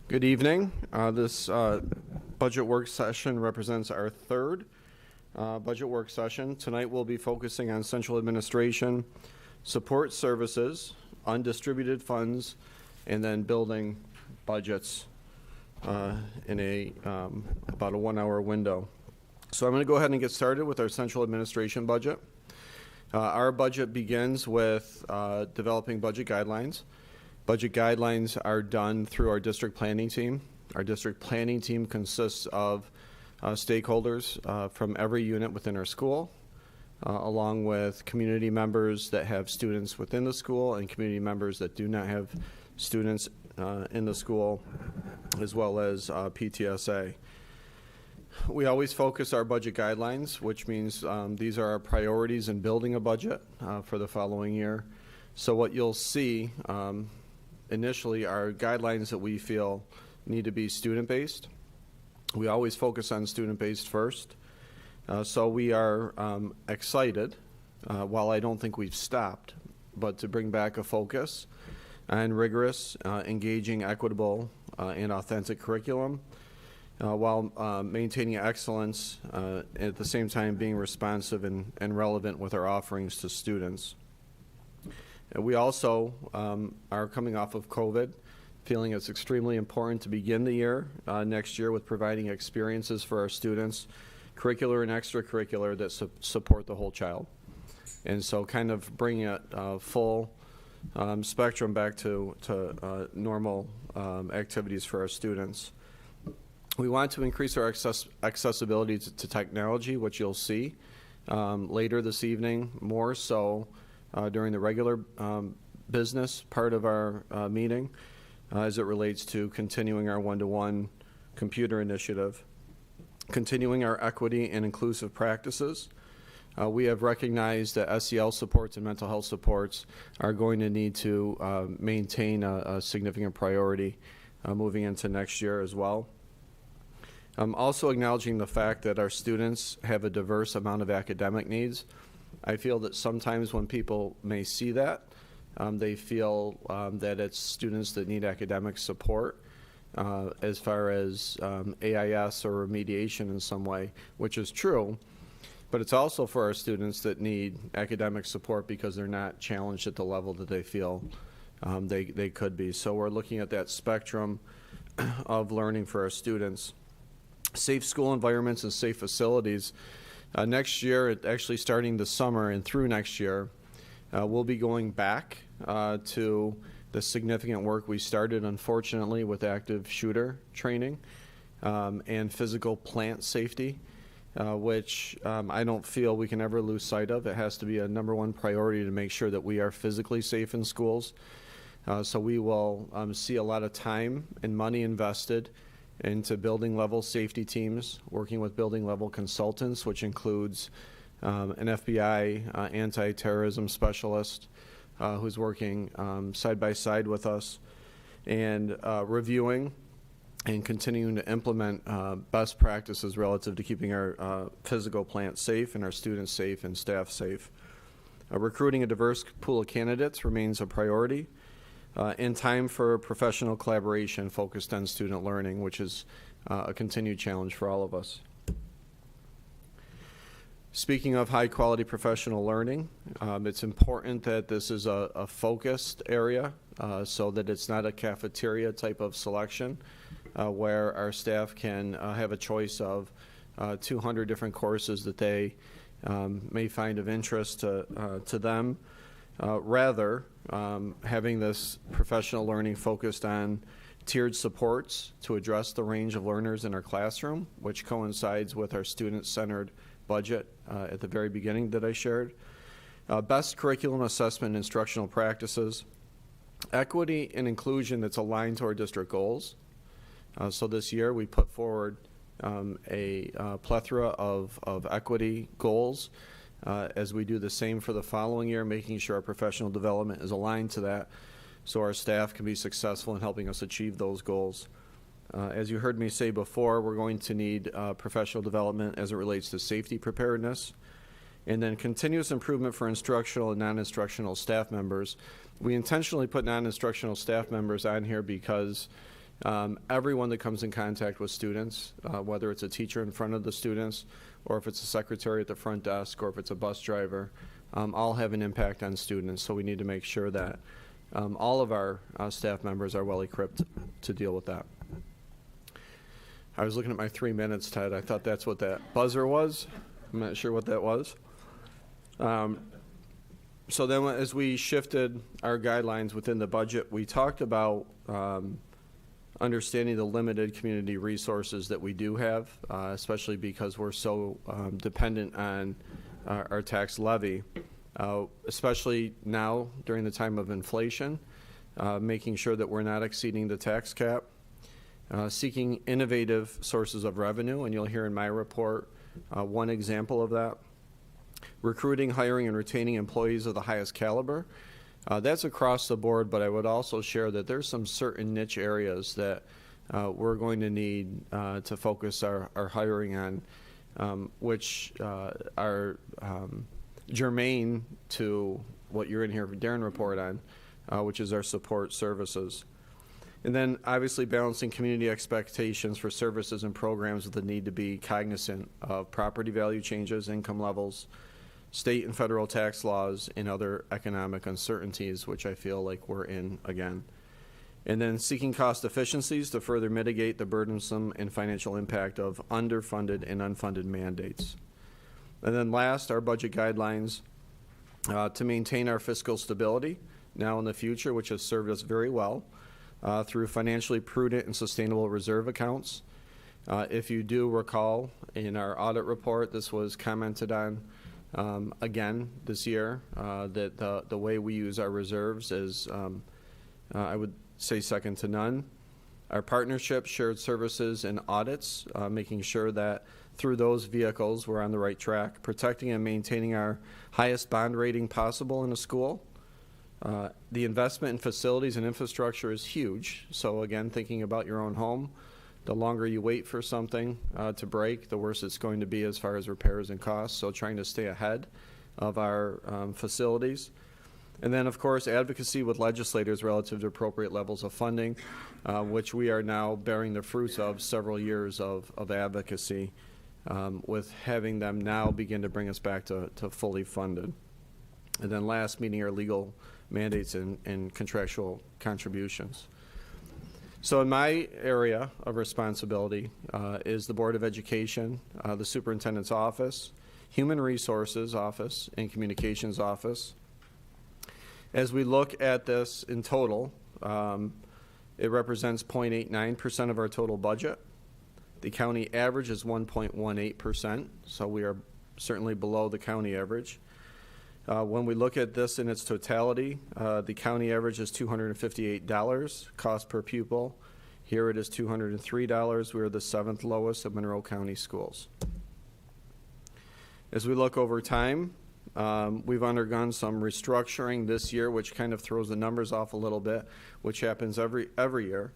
Good evening. This budget work session represents our third budget work session. Tonight we'll be focusing on central administration, support services, undistributed funds, and then building budgets in about a 1 hour window. So I'm going to go ahead and get started with our central administration budget. Our budget begins with developing budget guidelines. Budget guidelines are done through our district planning team. Our district planning team consists of stakeholders from every unit within our school, along with community members that have students within the school and community members that do not have students in the school, as well as PTSA. We always focus our budget guidelines, which means these are our priorities in building a budget for the following year. So what you'll see initially are guidelines that we feel need to be student-based. We always focus on student-based first. So we are excited, while I don't think we've stopped, but to bring back a focus on rigorous, engaging, equitable, and authentic curriculum, while maintaining excellence, at the same time being responsive and relevant with our offerings to students. We also are coming off of COVID, feeling it's extremely important to begin the year next year with providing experiences for our students, curricular and extracurricular, that support the whole child. And so kind of bringing a full spectrum back to normal activities for our students. We want to increase our accessibility to technology, which you'll see later this evening, more so during the regular business part of our meeting as it relates to continuing our one-to-one computer initiative, continuing our equity and inclusive practices. We have recognized that SEL supports and mental health supports are going to need to maintain a significant priority moving into next year as well. Also acknowledging the fact that our students have a diverse amount of academic needs. I feel that sometimes when people may see that, they feel that it's students that need academic support as far as AIS or remediation in some way, which is true, but it's also for our students that need academic support because they're not challenged at the level that they feel they could be. So we're looking at that spectrum of learning for our students. Safe school environments and safe facilities. Next year, actually starting this summer and through next year, we'll be going back to the significant work we started, unfortunately, with active shooter training and physical plant safety, which I don't feel we can ever lose sight of. It has to be a #1 priority to make sure that we are physically safe in schools. So we will see a lot of time and money invested into building level safety teams, working with building level consultants, which includes an FBI anti-terrorism specialist who's working side by side with us, and reviewing and continuing to implement best practices relative to keeping our physical plant safe and our students safe and staff safe. Recruiting a diverse pool of candidates remains a priority. In time for professional collaboration focused on student learning, which is a continued challenge for all of us. Speaking of high quality professional learning, it's important that this is a focused area so that it's not a cafeteria type of selection where our staff can have a choice of 200 different courses that they may find of interest to them. Rather, having this professional learning focused on tiered supports to address the range of learners in our classroom, which coincides with our student-centered budget at the very beginning that I shared. Best curriculum assessment and instructional practices. Equity and inclusion that's aligned to our district goals. So this year we put forward a plethora of equity goals. As we do the same for the following year, making sure our professional development is aligned to that so our staff can be successful in helping us achieve those goals. As you heard me say before, we're going to need professional development as it relates to safety preparedness, and then continuous improvement for instructional and non-instructional staff members. We intentionally put non-instructional staff members on here because Everyone that comes in contact with students, whether it's a teacher in front of the students, or if it's a secretary at the front desk, or if it's a bus driver, all have an impact on students. So we need to make sure that all of our staff members are well equipped to deal with that. I was looking at my 3 minutes, Ted. I thought that's what that buzzer was. I'm not sure what that was. So then as we shifted our guidelines within the budget, we talked about understanding the limited community resources that we do have, especially because we're so dependent on our tax levy, especially now during the time of inflation, making sure that we're not exceeding the tax cap, seeking innovative sources of revenue, and you'll hear in my report one example of that. Recruiting, hiring, and retaining employees of the highest caliber. That's across the board, but I would also share that there's some certain niche areas that we're going to need to focus our hiring on, which are germane to what you're in here for Darren report on, which is our support services. And then obviously balancing community expectations for services and programs with the need to be cognizant of property value changes, income levels, state and federal tax laws, and other economic uncertainties, which I feel like we're in again. And then seeking cost efficiencies to further mitigate the burdensome and financial impact of underfunded and unfunded mandates. And then last, our budget guidelines to maintain our fiscal stability now and in the future, which has served us very well through financially prudent and sustainable reserve accounts. If you do recall, in our audit report, this was commented on again this year, that the way we use our reserves is, I would say, second to none. Our partnership, shared services, and audits, making sure that through those vehicles we're on the right track, protecting and maintaining our highest bond rating possible in a school. The investment in facilities and infrastructure is huge. So again, thinking about your own home, the longer you wait for something to break, the worse it's going to be as far as repairs and costs. So trying to stay ahead of our facilities. And then, of course, advocacy with legislators relative to appropriate levels of funding, which we are now bearing the fruits of several years of advocacy, with having them now begin to bring us back to fully funded. And then last, meeting our legal mandates and contractual contributions. So in my area of responsibility is the Board of Education, the Superintendent's Office, Human Resources Office, and Communications Office. As we look at this in total, it represents 0.89% of our total budget. The county average is 1.18%, so we are certainly below the county average. When we look at this in its totality, the county average is $258 cost per pupil. Here it is $203. We are the 7th lowest of Monroe County schools. As we look over time, we've undergone some restructuring this year, which kind of throws the numbers off a little bit, which happens every year.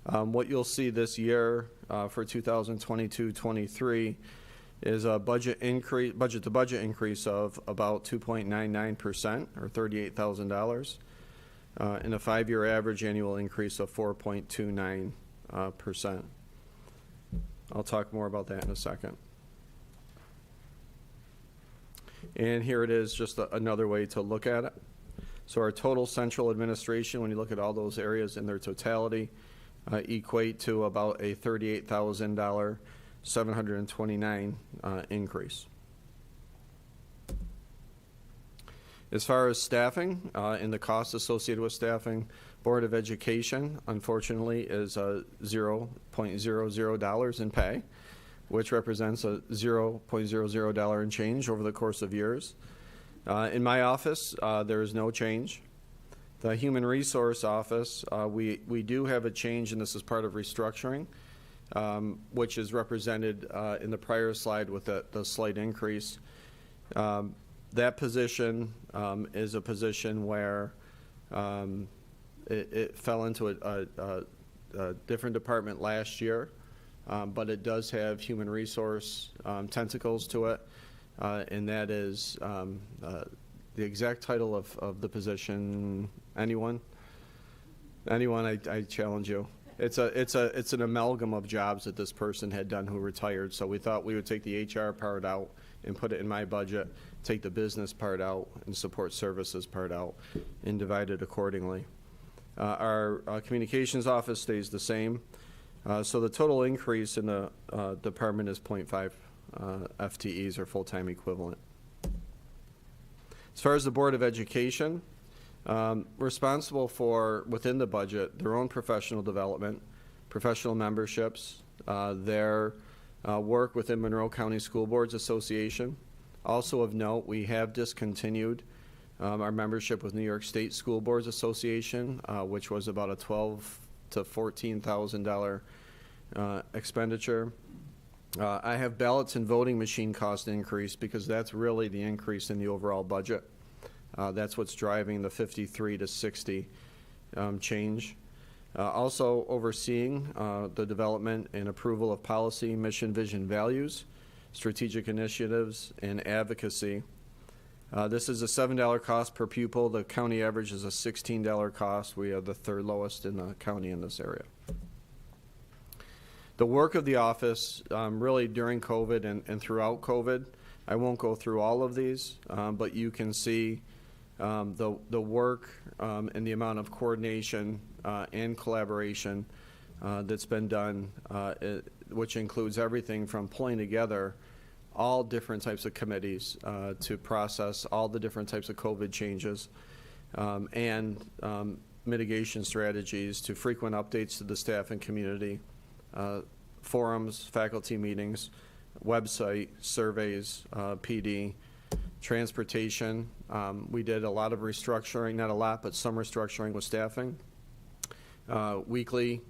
What you'll see this year for 2022-23 is a budget to budget increase of about 2.99%, or $38,000, and a 5-year average annual increase of 4.29%. I'll talk more about that in a second. And here it is, just another way to look at it. So our total central administration, when you look at all those areas in their totality, equate to about a $38,000 729 increase. As far as staffing and the costs associated with staffing, Board of Education, unfortunately, is $0.00 in pay, which represents a $0.00 in change over the course of years. In my office, there is no change. The Human Resource Office, we do have a change, and this is part of restructuring, which is represented in the prior slide with the slight increase. That position is a position where it fell into a different department last year, but it does have human resource tentacles to it, and that is the exact title of the position. Anyone? I challenge you. It's an amalgam of jobs that this person had done who retired. So we thought we would take the HR part out and put it in my budget, take the business part out and support services part out, and divide it accordingly. Our communications office stays the same. So the total increase in the department is 0.5 FTEs, or full-time equivalent. As far as the Board of Education, responsible for, within the budget, their own professional development, professional memberships, their work within Monroe County School Boards Association. Also of note, we have discontinued our membership with New York State School Boards Association, which was about a $12,000 to $14,000 expenditure. I have ballots and voting machine cost increase because that's really the increase in the overall budget. That's what's driving the 53 to 60 change. Also overseeing the development and approval of policy, mission, vision, values, strategic initiatives, and advocacy. This is a $7 cost per pupil. The county average is a $16 cost. We are the third lowest in the county in this area. The work of the office, really during COVID and throughout COVID, I won't go through all of these, but you can see the work and the amount of coordination and collaboration that's been done, which includes everything from pulling together all different types of committees to process all the different types of COVID changes, and mitigation strategies, to frequent updates to the staff and community, forums, faculty meetings, website, surveys, PD, transportation. We did a lot of restructuring, not a lot, but some restructuring with staffing. Weekly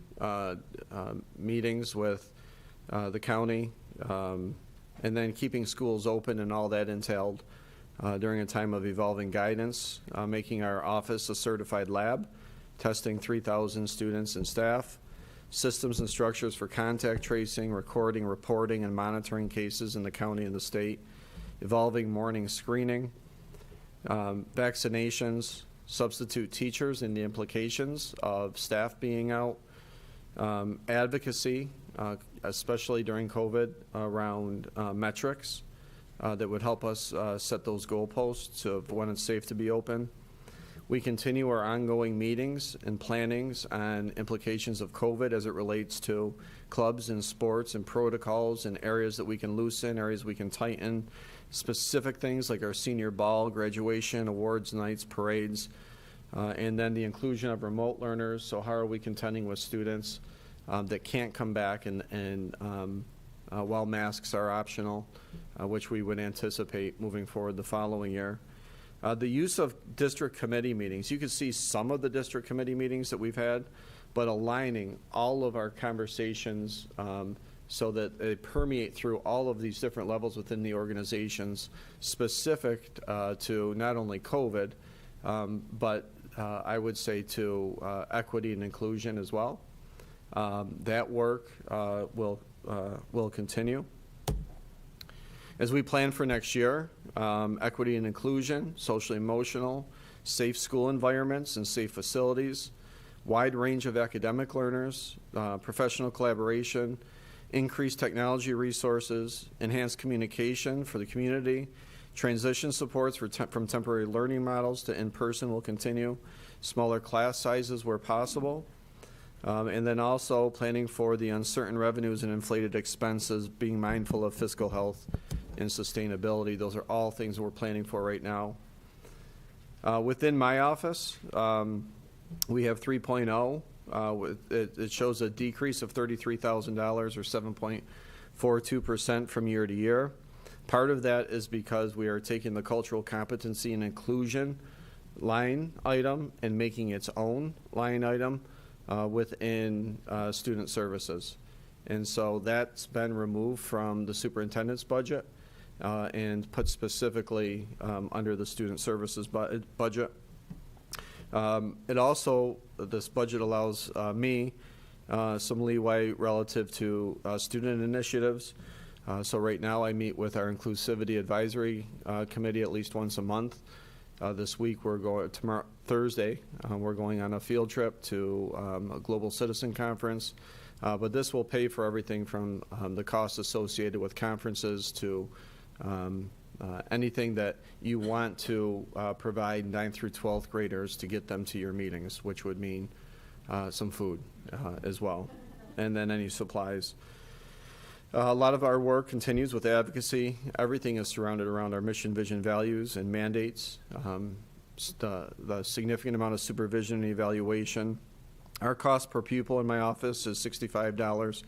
meetings with the county, and then keeping schools open and all that entailed during a time of evolving guidance, making our office a certified lab, testing 3,000 students and staff, systems and structures for contact tracing, recording, reporting, and monitoring cases in the county and the state, evolving morning screening, vaccinations, substitute teachers and the implications of staff being out, advocacy, especially during COVID, around metrics that would help us set those goalposts of when it's safe to be open. We continue our ongoing meetings and plannings on implications of COVID as it relates to clubs and sports and protocols and areas that we can loosen, areas we can tighten, specific things like our senior ball, graduation, awards nights, parades, and then the inclusion of remote learners. So how are we contending with students that can't come back and while masks are optional, which we would anticipate moving forward the following year. The use of district committee meetings. You can see some of the district committee meetings that we've had, but aligning all of our conversations so that they permeate through all of these different levels within the organizations, specific to not only COVID, but I would say to equity and inclusion as well. That work will continue. As we plan for next year, equity and inclusion, social emotional, safe school environments and safe facilities, wide range of academic learners, professional collaboration, increased technology resources, enhanced communication for the community, transition supports from temporary learning models to in-person will continue, smaller class sizes where possible, and then also planning for the uncertain revenues and inflated expenses, being mindful of fiscal health and sustainability. Those are all things that we're planning for right now. Within my office, we have 3.0. It shows a decrease of $33,000 or 7.42% from year to year. Part of that is because we are taking the cultural competency and inclusion line item and making its own line item within student services. And so that's been removed from the superintendent's budget and put specifically under the student services budget. It also, this budget allows me some leeway relative to student initiatives. So right now I meet with our Inclusivity Advisory Committee at least once a month, This week, we're going, tomorrow, Thursday, we're going on a field trip to a Global Citizen Conference. But this will pay for everything from the costs associated with conferences to anything that you want to provide 9th through 12th graders to get them to your meetings, which would mean some food as well, and then any supplies. A lot of our work continues with advocacy. Everything is surrounded around our mission, vision, values, and mandates. The significant amount of supervision and evaluation. Our cost per pupil in my office is $65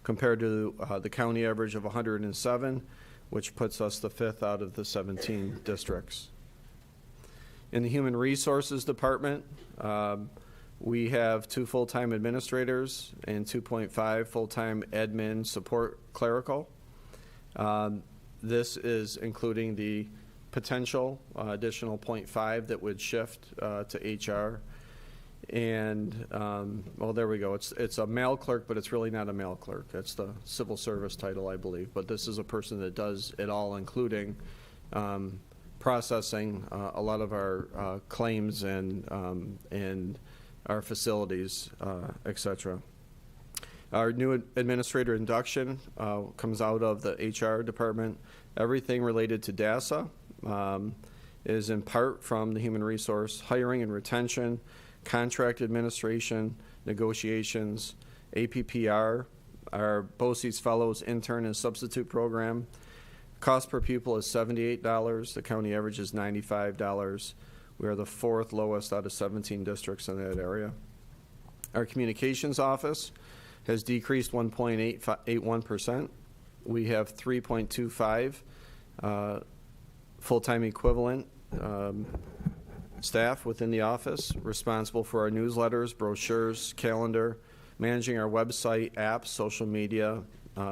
compared to the county average of $107, which puts us the 5th out of the 17 districts. In the Human Resources Department, we have 2 full-time administrators and 2.5 full-time admin support clerical. This is including the potential additional 0.5 that would shift to HR. And, well, there we go. It's a mail clerk, but it's really not a mail clerk. That's the civil service title, I believe. But this is a person that does it all, including processing a lot of our claims and our facilities, et cetera. Our new administrator induction comes out of the HR department. Everything related to DASA is in part from the human resource, hiring and retention, contract administration, negotiations, APPR, our Boces Fellows intern and substitute program. Cost per pupil is $78. The county average is $95. We are the 4th lowest out of 17 districts in that area. Our communications office has decreased 1.81%. We have 3.25 full-time equivalent staff within the office responsible for our newsletters, brochures, calendar, managing our website, apps, social media,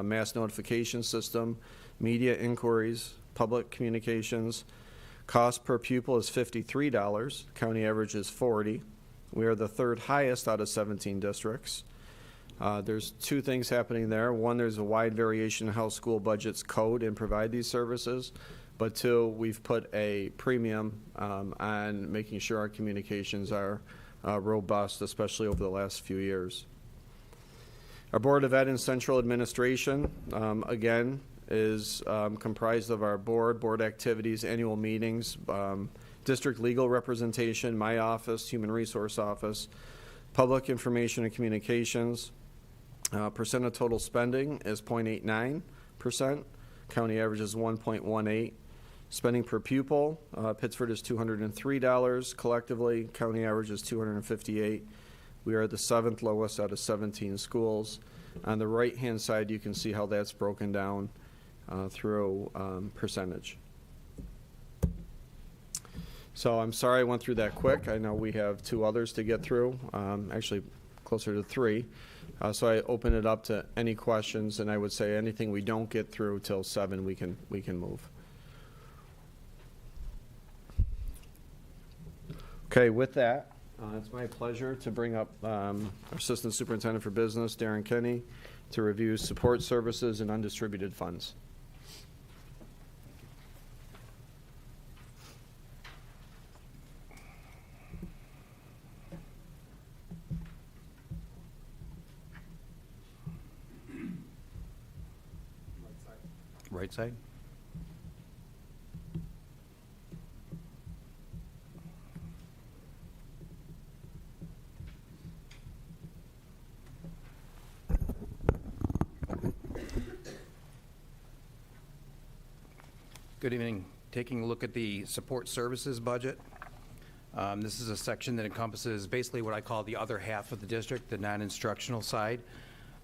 mass notification system, media inquiries, public communications. Cost per pupil is $53. County average is $40. We are the 3rd highest out of 17 districts. There's 2 things happening there. One, there's a wide variation in how school budgets code and provide these services. But 2, we've put a premium on making sure our communications are robust, especially over the last few years. Our Board of Ed and Central Administration, again, is comprised of our board activities, annual meetings, district legal representation, my office, human resource office, public information and communications. Percent of total spending is 0.89%. County average is 1.18. Spending per pupil, Pittsford is $203 collectively. County average is $258. We are the 7th lowest out of 17 schools. On the right-hand side, you can see how that's broken down through percentage. So I'm sorry I went through that quick. I know we have 2 others to get through, actually closer to 3. So I open it up to any questions, and I would say anything we don't get through till 7, we can move. Okay, with that, it's my pleasure to bring up our Assistant Superintendent for Business, Darren Kenny, to review support services and undistributed funds. Right side. Good evening. Taking a look at the support services budget. This is a section that encompasses basically what I call the other half of the district, the non-instructional side.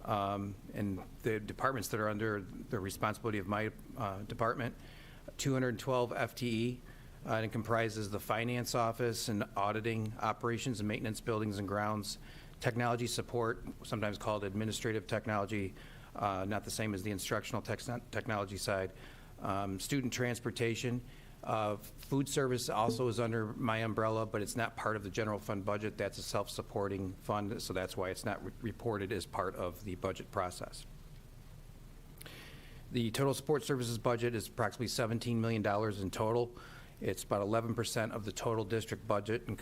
And the departments that are under the responsibility of my department, 212 FTE, and it comprises the finance office and auditing, operations and maintenance, buildings and grounds, technology support, sometimes called administrative technology, not the same as the instructional technology side, student transportation. Food service also is under my umbrella, but it's not part of the general fund budget. That's a self-supporting fund, so that's why it's not reported as part of the budget process. The total support services budget is approximately $17 million in total, It's about 11% of the total district budget and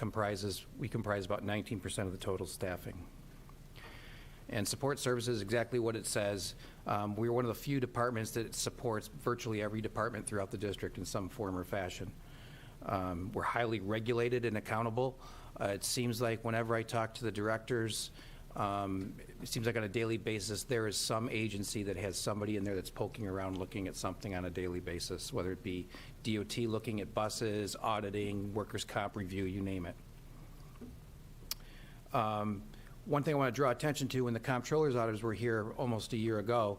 we comprise about 19% of the total staffing. And support services, exactly what it says. We're one of the few departments that supports virtually every department throughout the district in some form or fashion. We're highly regulated and accountable. It seems like whenever I talk to the directors, it seems like on a daily basis there is some agency that has somebody in there that's poking around looking at something on a daily basis, whether it be DOT looking at buses, auditing, workers' comp review, you name it. One thing I want to draw attention to, when the comptroller's auditors were here almost a year ago,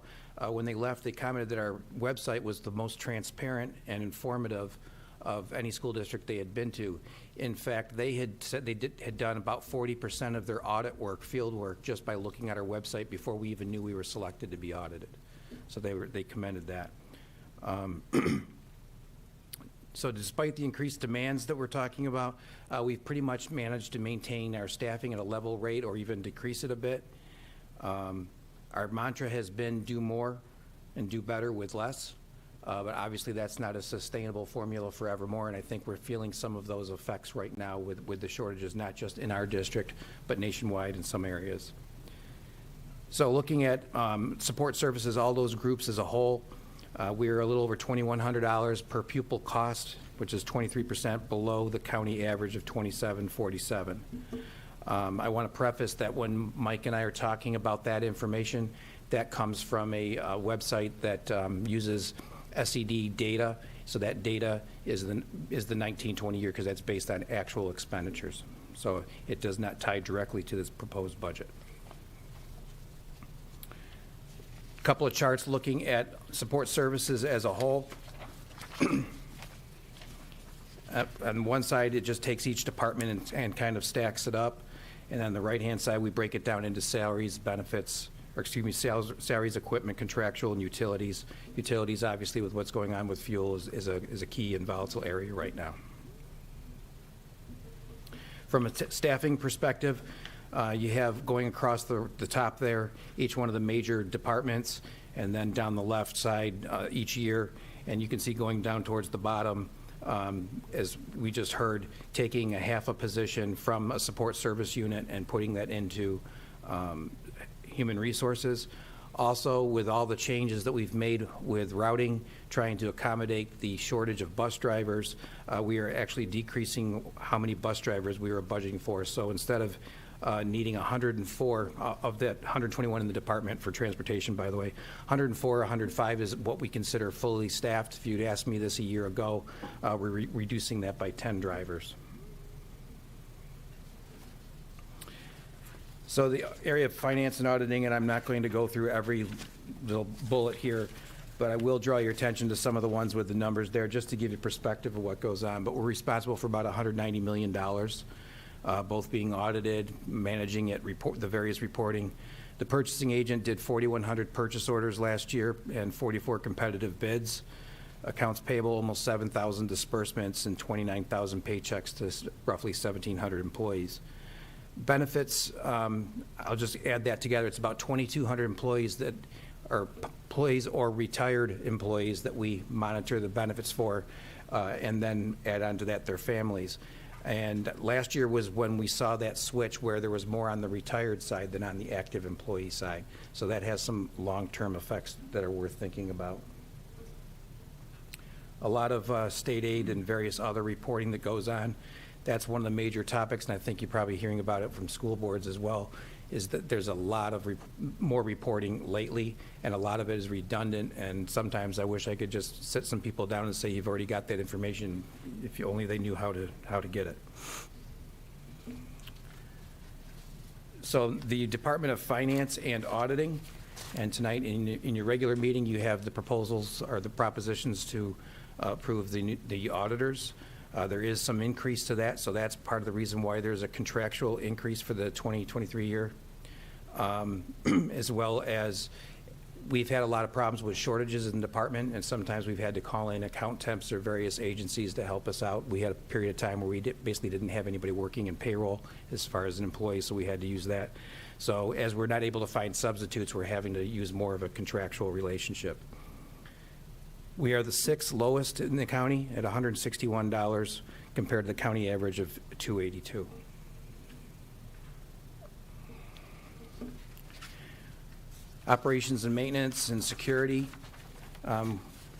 when they left, they commented that our website was the most transparent and informative of any school district they had been to. In fact, they had said they had done about 40% of their audit work, field work, just by looking at our website before we even knew we were selected to be audited. So they commended that. So despite the increased demands that we're talking about, we've pretty much managed to maintain our staffing at a level rate or even decrease it a bit. Our mantra has been do more and do better with less, but obviously that's not a sustainable formula forevermore, and I think we're feeling some of those effects right now with the shortages, not just in our district, but nationwide in some areas. So looking at support services, all those groups as a whole, we're a little over $2,100 per pupil cost, which is 23% below the county average of $2,747. I want to preface that when Mike and I are talking about that information, that comes from a website that uses SED data. So that data is the 19-20 year, because that's based on actual expenditures. So it does not tie directly to this proposed budget. Couple of charts looking at support services as a whole. On one side, it just takes each department and kind of stacks it up. And on the right-hand side, we break it down into salaries, benefits, or excuse me, salaries, equipment, contractual, and utilities. Utilities, obviously, with what's going on with fuel, is a key and volatile area right now. From a staffing perspective, you have going across the top there, each one of the major departments, and then down the left side each year. And you can see going down towards the bottom, as we just heard, taking a half a position from a support service unit and putting that into human resources. Also, with all the changes that we've made with routing, trying to accommodate the shortage of bus drivers, we are actually decreasing how many bus drivers we were budgeting for. So instead of needing 104 of that 121 in the department for transportation, by the way, 104, 105 is what we consider fully staffed. If you'd asked me this a year ago, we're reducing that by 10 drivers. So the area of finance and auditing, and I'm not going to go through every little bullet here, but I will draw your attention to some of the ones with the numbers there just to give you perspective of what goes on. But we're responsible for about $190 million. Both being audited, managing it, the various reporting. The purchasing agent did 4,100 purchase orders last year and 44 competitive bids. Accounts payable, almost 7,000 disbursements and 29,000 paychecks to roughly 1,700 employees. Benefits, I'll just add that together. It's about 2,200 employees that are employees or retired employees that we monitor the benefits for, and then add on to that their families. And last year was when we saw that switch where there was more on the retired side than on the active employee side. So that has some long-term effects that are worth thinking about. A lot of state aid and various other reporting that goes on. That's one of the major topics, and I think you're probably hearing about it from school boards as well, is that there's a lot of more reporting lately, and a lot of it is redundant, and sometimes I wish I could just sit some people down and say, you've already got that information, if only they knew how to get it. So the Department of Finance and Auditing, and tonight in your regular meeting, you have the proposals or the propositions to approve the auditors. There is some increase to that, so that's part of the reason why there's a contractual increase for the 2023 year, as well as we've had a lot of problems with shortages in the department, and sometimes we've had to call in account temps or various agencies to help us out. We had a period of time where we basically didn't have anybody working in payroll as far as an employee, so we had to use that. So as we're not able to find substitutes, we're having to use more of a contractual relationship. We are the sixth lowest in the county at $161 compared to the county average of $282. Operations and maintenance and security.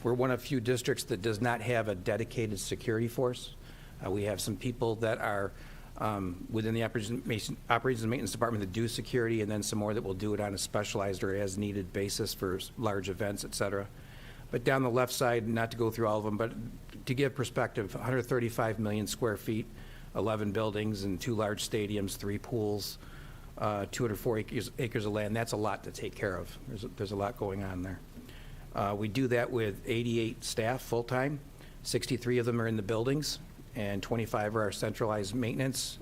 We're one of few districts that does not have a dedicated security force. We have some people that are within the operations and maintenance department that do security, and then some more that will do it on a specialized or as-needed basis for large events, et cetera. But down the left side, not to go through all of them, but to give perspective, 135 million square feet, 11 buildings and 2 large stadiums, 3 pools, 204 acres of land. That's a lot to take care of. There's a lot going on there. We do that with 88 staff full-time. 63 of them are in the buildings, and 25 are our centralized maintenance,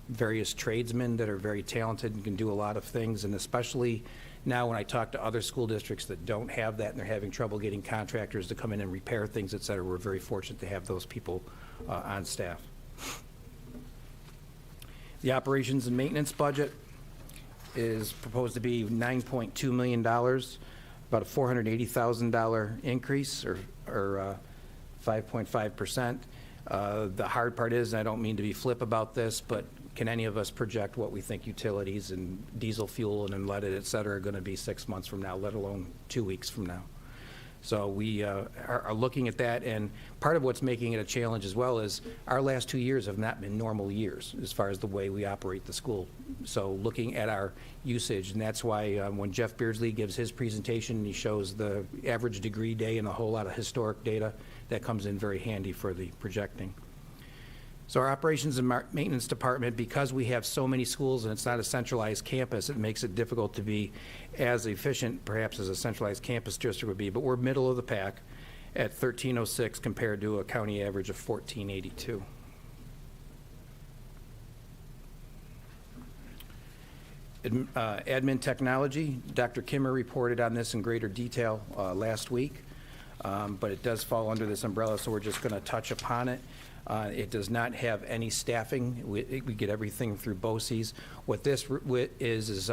various tradesmen that are very talented and can do a lot of things, and especially now when I talk to other school districts that don't have that and they're having trouble getting contractors to come in and repair things, et cetera, we're very fortunate to have those people on staff. The operations and maintenance budget is proposed to be $9.2 million, about a $480,000 increase, or 5.5%. The hard part is, and I don't mean to be flip about this, but can any of us project what we think utilities and diesel fuel and unleaded, et cetera, are going to be 6 months from now, let alone 2 weeks from now? So we are looking at that, and part of what's making it a challenge as well is our last 2 years have not been normal years as far as the way we operate the school. So looking at our usage, and that's why when Jeff Beardsley gives his presentation, he shows the average degree day and a whole lot of historic data, that comes in very handy for the projecting. So our operations and maintenance department, because we have so many schools and it's not a centralized campus, it makes it difficult to be as efficient perhaps as a centralized campus district would be, but we're middle of the pack at 1306 compared to a county average of 1482. Admin technology, Dr. Kimmer reported on this in greater detail last week, but it does fall under this umbrella, so we're just going to touch upon it. It does not have any staffing. We get everything through Boces. What this is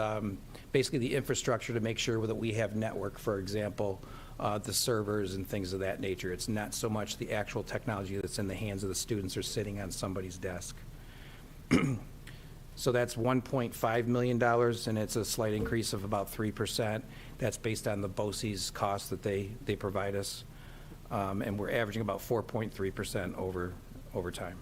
basically the infrastructure to make sure that we have network, for example, the servers and things of that nature. It's not so much the actual technology that's in the hands of the students or sitting on somebody's desk. So that's $1.5 million, and it's a slight increase of about 3%. That's based on the Boces costs that they provide us. And we're averaging about 4.3% over time.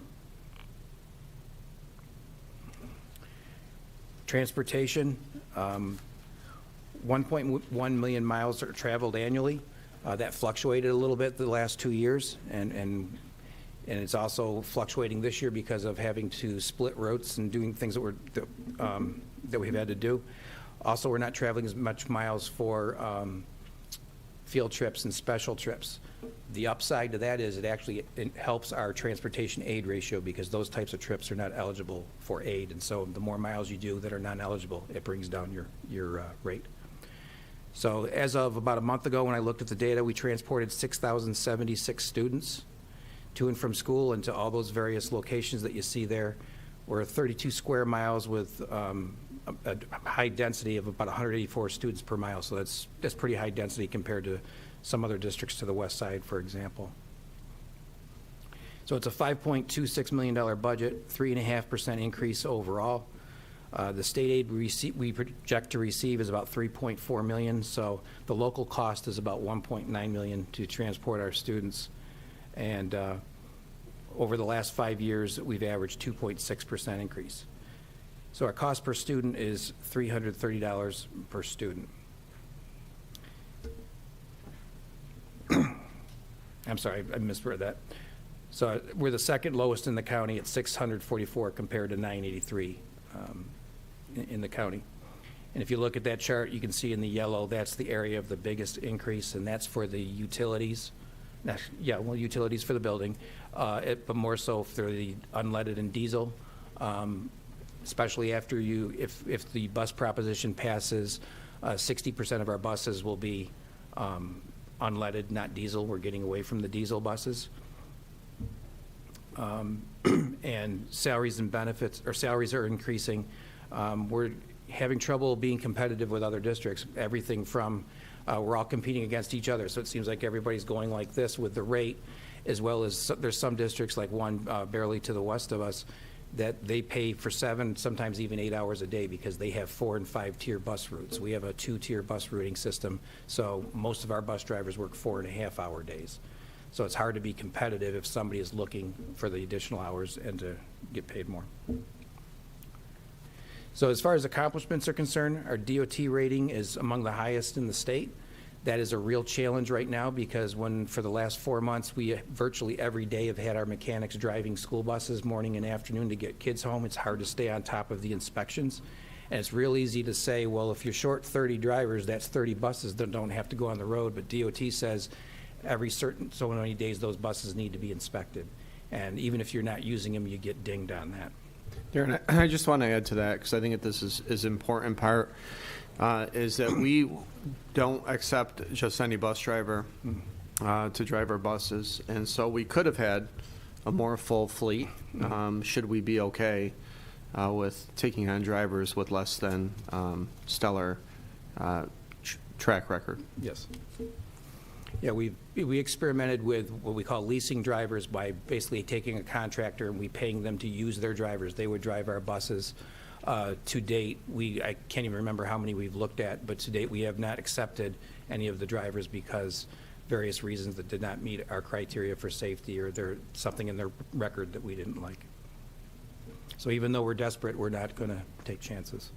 Transportation, 1.1 million miles are traveled annually. That fluctuated a little bit the last 2 years, and it's also fluctuating this year because of having to split routes and doing things that we've had to do. Also, we're not traveling as much miles for field trips and special trips. The upside to that is it helps our transportation aid ratio because those types of trips are not eligible for aid, and so the more miles you do that are non-eligible, it brings down your rate. So as of about a month ago when I looked at the data, we transported 6,076 students to and from school and to all those various locations that you see there. We're 32 square miles with a high density of about 184 students per mile, so that's pretty high density compared to some other districts to the west side, for example. So it's a $5.26 million budget, 3.5% increase overall. The state aid we project to receive is about $3.4 million, so the local cost is about $1.9 million to transport our students. And over the last 5 years, we've averaged 2.6% increase. So our cost per student is $330 per student. I'm sorry, I misread that. So we're the second lowest in the county at $644 compared to $983 in the county. And if you look at that chart, you can see in the yellow, that's the area of the biggest increase, and that's for the utilities. Utilities for the building, but more so for the unleaded and diesel. Especially after if the bus proposition passes, 60% of our buses will be unleaded, not diesel. We're getting away from the diesel buses. And salaries and benefits, or salaries are increasing. We're having trouble being competitive with other districts. Everything from we're all competing against each other. So it seems like everybody's going like this with the rate, as well as there's some districts, like one barely to the west of us, that they pay for 7, sometimes even 8 hours a day because they have 4 and 5 tier bus routes. We have a 2-tier bus routing system, so most of our bus drivers work 4.5-hour days. So it's hard to be competitive if somebody is looking for the additional hours and to get paid more. So as far as accomplishments are concerned, our DOT rating is among the highest in the state. That is a real challenge right now because for the last 4 months, we virtually every day have had our mechanics driving school buses morning and afternoon to get kids home. It's hard to stay on top of the inspections. And it's real easy to say, well, if you're short 30 drivers, that's 30 buses that don't have to go on the road. But DOT says every certain so many days those buses need to be inspected. And even if you're not using them, you get dinged on that. Darren, I just want to add to that because I think that this is an important part, is that we don't accept just any bus driver to drive our buses. And so we could have had a more full fleet should we be okay with taking on drivers with less than stellar track record. Yes. Yeah, we experimented with what we call leasing drivers by basically taking a contractor and we paying them to use their drivers. They would drive our buses. To date, I can't even remember how many we've looked at, but to date we have not accepted any of the drivers because various reasons that did not meet our criteria for safety or there's something in their record that we didn't like. So even though we're desperate, we're not going to take chances.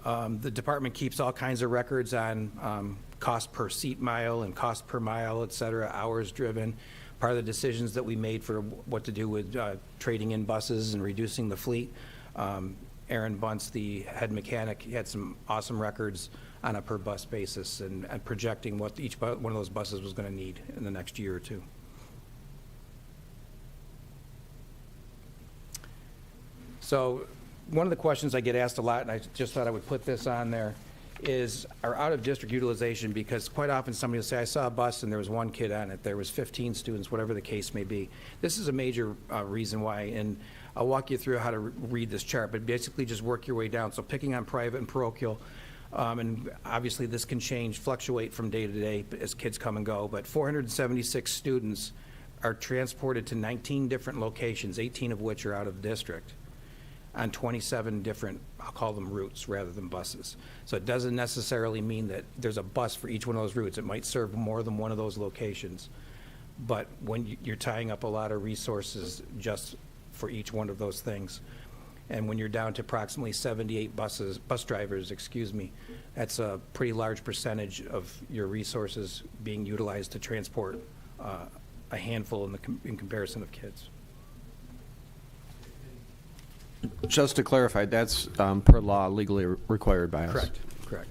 The department keeps all kinds of records on cost per seat mile and cost per mile, et cetera, hours driven. Part of the decisions that we made for what to do with trading in buses and reducing the fleet, Aaron Bunce, the head mechanic, he had some awesome records on a per bus basis and projecting what each one of those buses was going to need in the next year or two. So one of the questions I get asked a lot, and I just thought I would put this on there, is our out-of-district utilization, because quite often somebody will say, I saw a bus and there was 1 kid on it, there was 15 students, whatever the case may be. This is a major reason why, and I'll walk you through how to read this chart, but basically just work your way down. So picking on private and parochial, and obviously this can fluctuate from day to day as kids come and go, but 476 students are transported to 19 different locations, 18 of which are out of district, on 27 different, I'll call them routes rather than buses. So it doesn't necessarily mean that there's a bus for each one of those routes. It might serve more than one of those locations. But when you're tying up a lot of resources just for each one of those things, and when you're down to approximately 78 bus drivers, that's a pretty large percentage of your resources being utilized to transport a handful in comparison of kids. Just to clarify, that's per law legally required by us. Correct.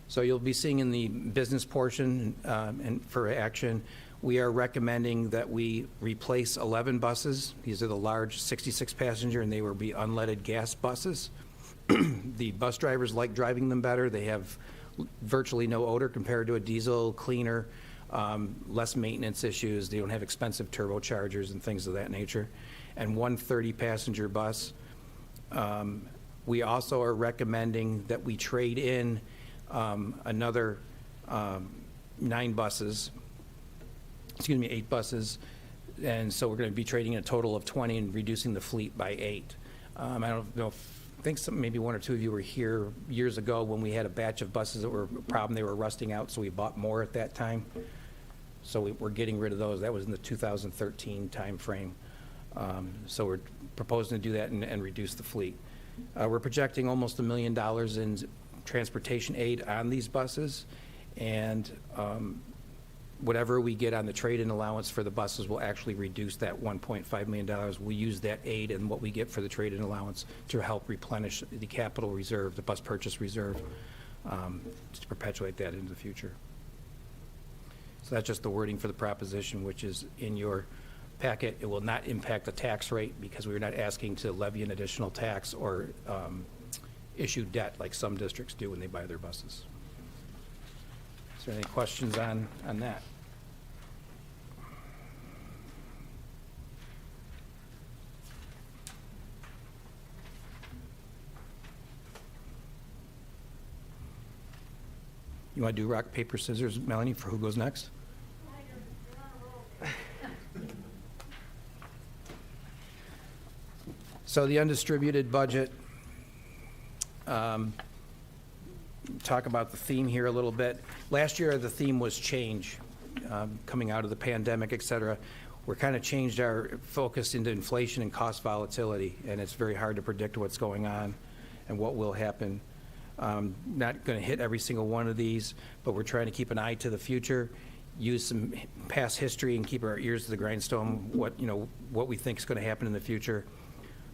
So you'll be seeing in the business portion and for action, we are recommending that we replace 11 buses. These are the large 66 passenger and they will be unleaded gas buses. The bus drivers like driving them better. They have virtually no odor compared to a diesel, cleaner, less maintenance issues. They don't have expensive turbochargers and things of that nature. And 1 30-passenger bus. We also are recommending that we trade in another 8 buses. And so we're going to be trading in a total of 20 and reducing the fleet by 8. I don't know I think maybe 1 or 2 of you were here years ago when we had a batch of buses that were a problem. They were rusting out, so we bought more at that time. So we're getting rid of those. That was in the 2013 time frame. So we're proposing to do that and reduce the fleet. We're projecting almost $1 million in transportation aid on these buses, and whatever we get on the trade-in allowance for the buses will actually reduce that $1.5 million. We use that aid and what we get for the trade-in allowance to help replenish the capital reserve, the bus purchase reserve, to perpetuate that into the future. So that's just the wording for the proposition, which is in your packet. It will not impact the tax rate because we're not asking to levy an additional tax or issue debt like some districts do when they buy their buses. Is there any questions on that? You want to do rock, paper, scissors, Melanie, for who goes next? So the undistributed budget, talk about the theme here a little bit. Last year, the theme was change, coming out of the pandemic, et cetera. We're kind of changed our focus into inflation and cost volatility, and it's very hard to predict what's going on and what will happen. Not going to hit every single one of these, but we're trying to keep an eye to the future, use some past history, and keep our ears to the grindstone, what we think is going to happen in the future.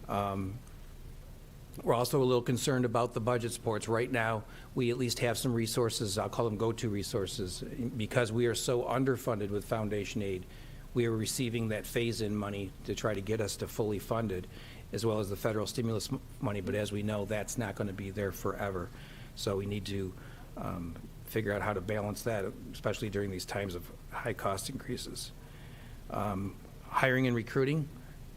We're also a little concerned about the budget supports. Right now, we at least have some resources, I'll call them go-to resources, because we are so underfunded with foundation aid. We are receiving that phase-in money to try to get us to fully funded, as well as the federal stimulus money, but as we know, that's not going to be there forever. So we need to figure out how to balance that, especially during these times of high cost increases. Hiring and recruiting,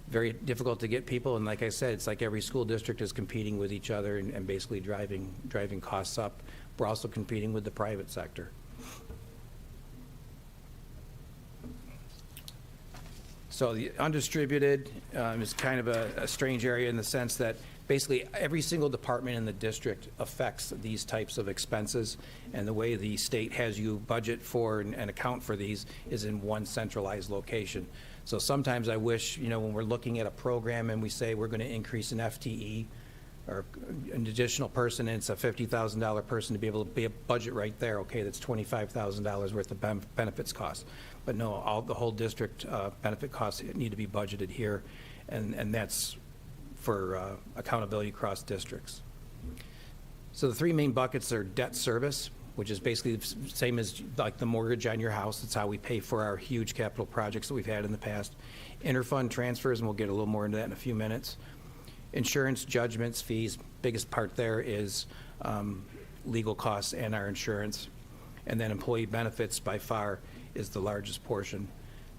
very difficult to get people, and like I said, it's like every school district is competing with each other and basically driving costs up. We're also competing with the private sector. So the undistributed is kind of a strange area in the sense that basically every single department in the district affects these types of expenses, and the way the state has you budget for and account for these is in one centralized location. So sometimes I wish, when we're looking at a program and we say we're going to increase an FTE or an additional person, and it's a $50,000 person, to be able to be a budget right there, okay, that's $25,000 worth of benefits costs. But no, the whole district benefit costs need to be budgeted here, and that's for accountability across districts. So the three main buckets are debt service, which is basically the same as like the mortgage on your house. It's how we pay for our huge capital projects that we've had in the past. Interfund transfers, and we'll get a little more into that in a few minutes. Insurance, judgments, fees, biggest part there is legal costs and our insurance. And then employee benefits by far is the largest portion.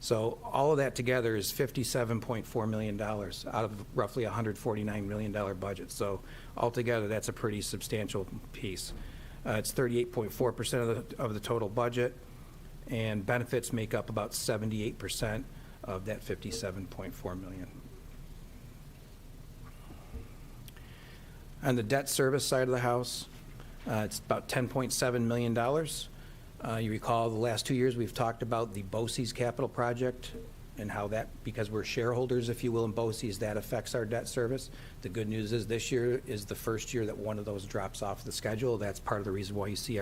So all of that together is $57.4 million out of roughly $149 million budget. So altogether, that's a pretty substantial piece. It's 38.4% of the total budget, and benefits make up about 78% of that $57.4 million. On the debt service side of the house, it's about $10.7 million. You recall the last 2 years we've talked about the Boces capital project and how that, because we're shareholders, if you will, in Boces, that affects our debt service. The good news is this year is the first year that one of those drops off the schedule. That's part of the reason why you see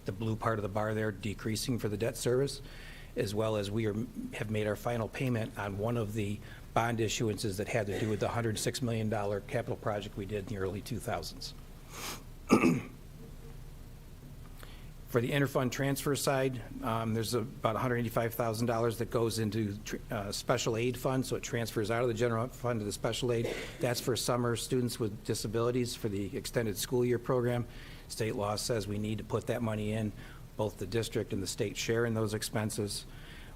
the blue part of the bar there decreasing for the debt service, as well as we have made our final payment on one of the bond issuances that had to do with the $106 million capital project we did in the early 2000s. For the interfund transfer side, there's about $185,000 that goes into special aid fund, so it transfers out of the general fund to the special aid. That's for summer students with disabilities for the extended school year program. State law says we need to put that money in. Both the district and the state share in those expenses.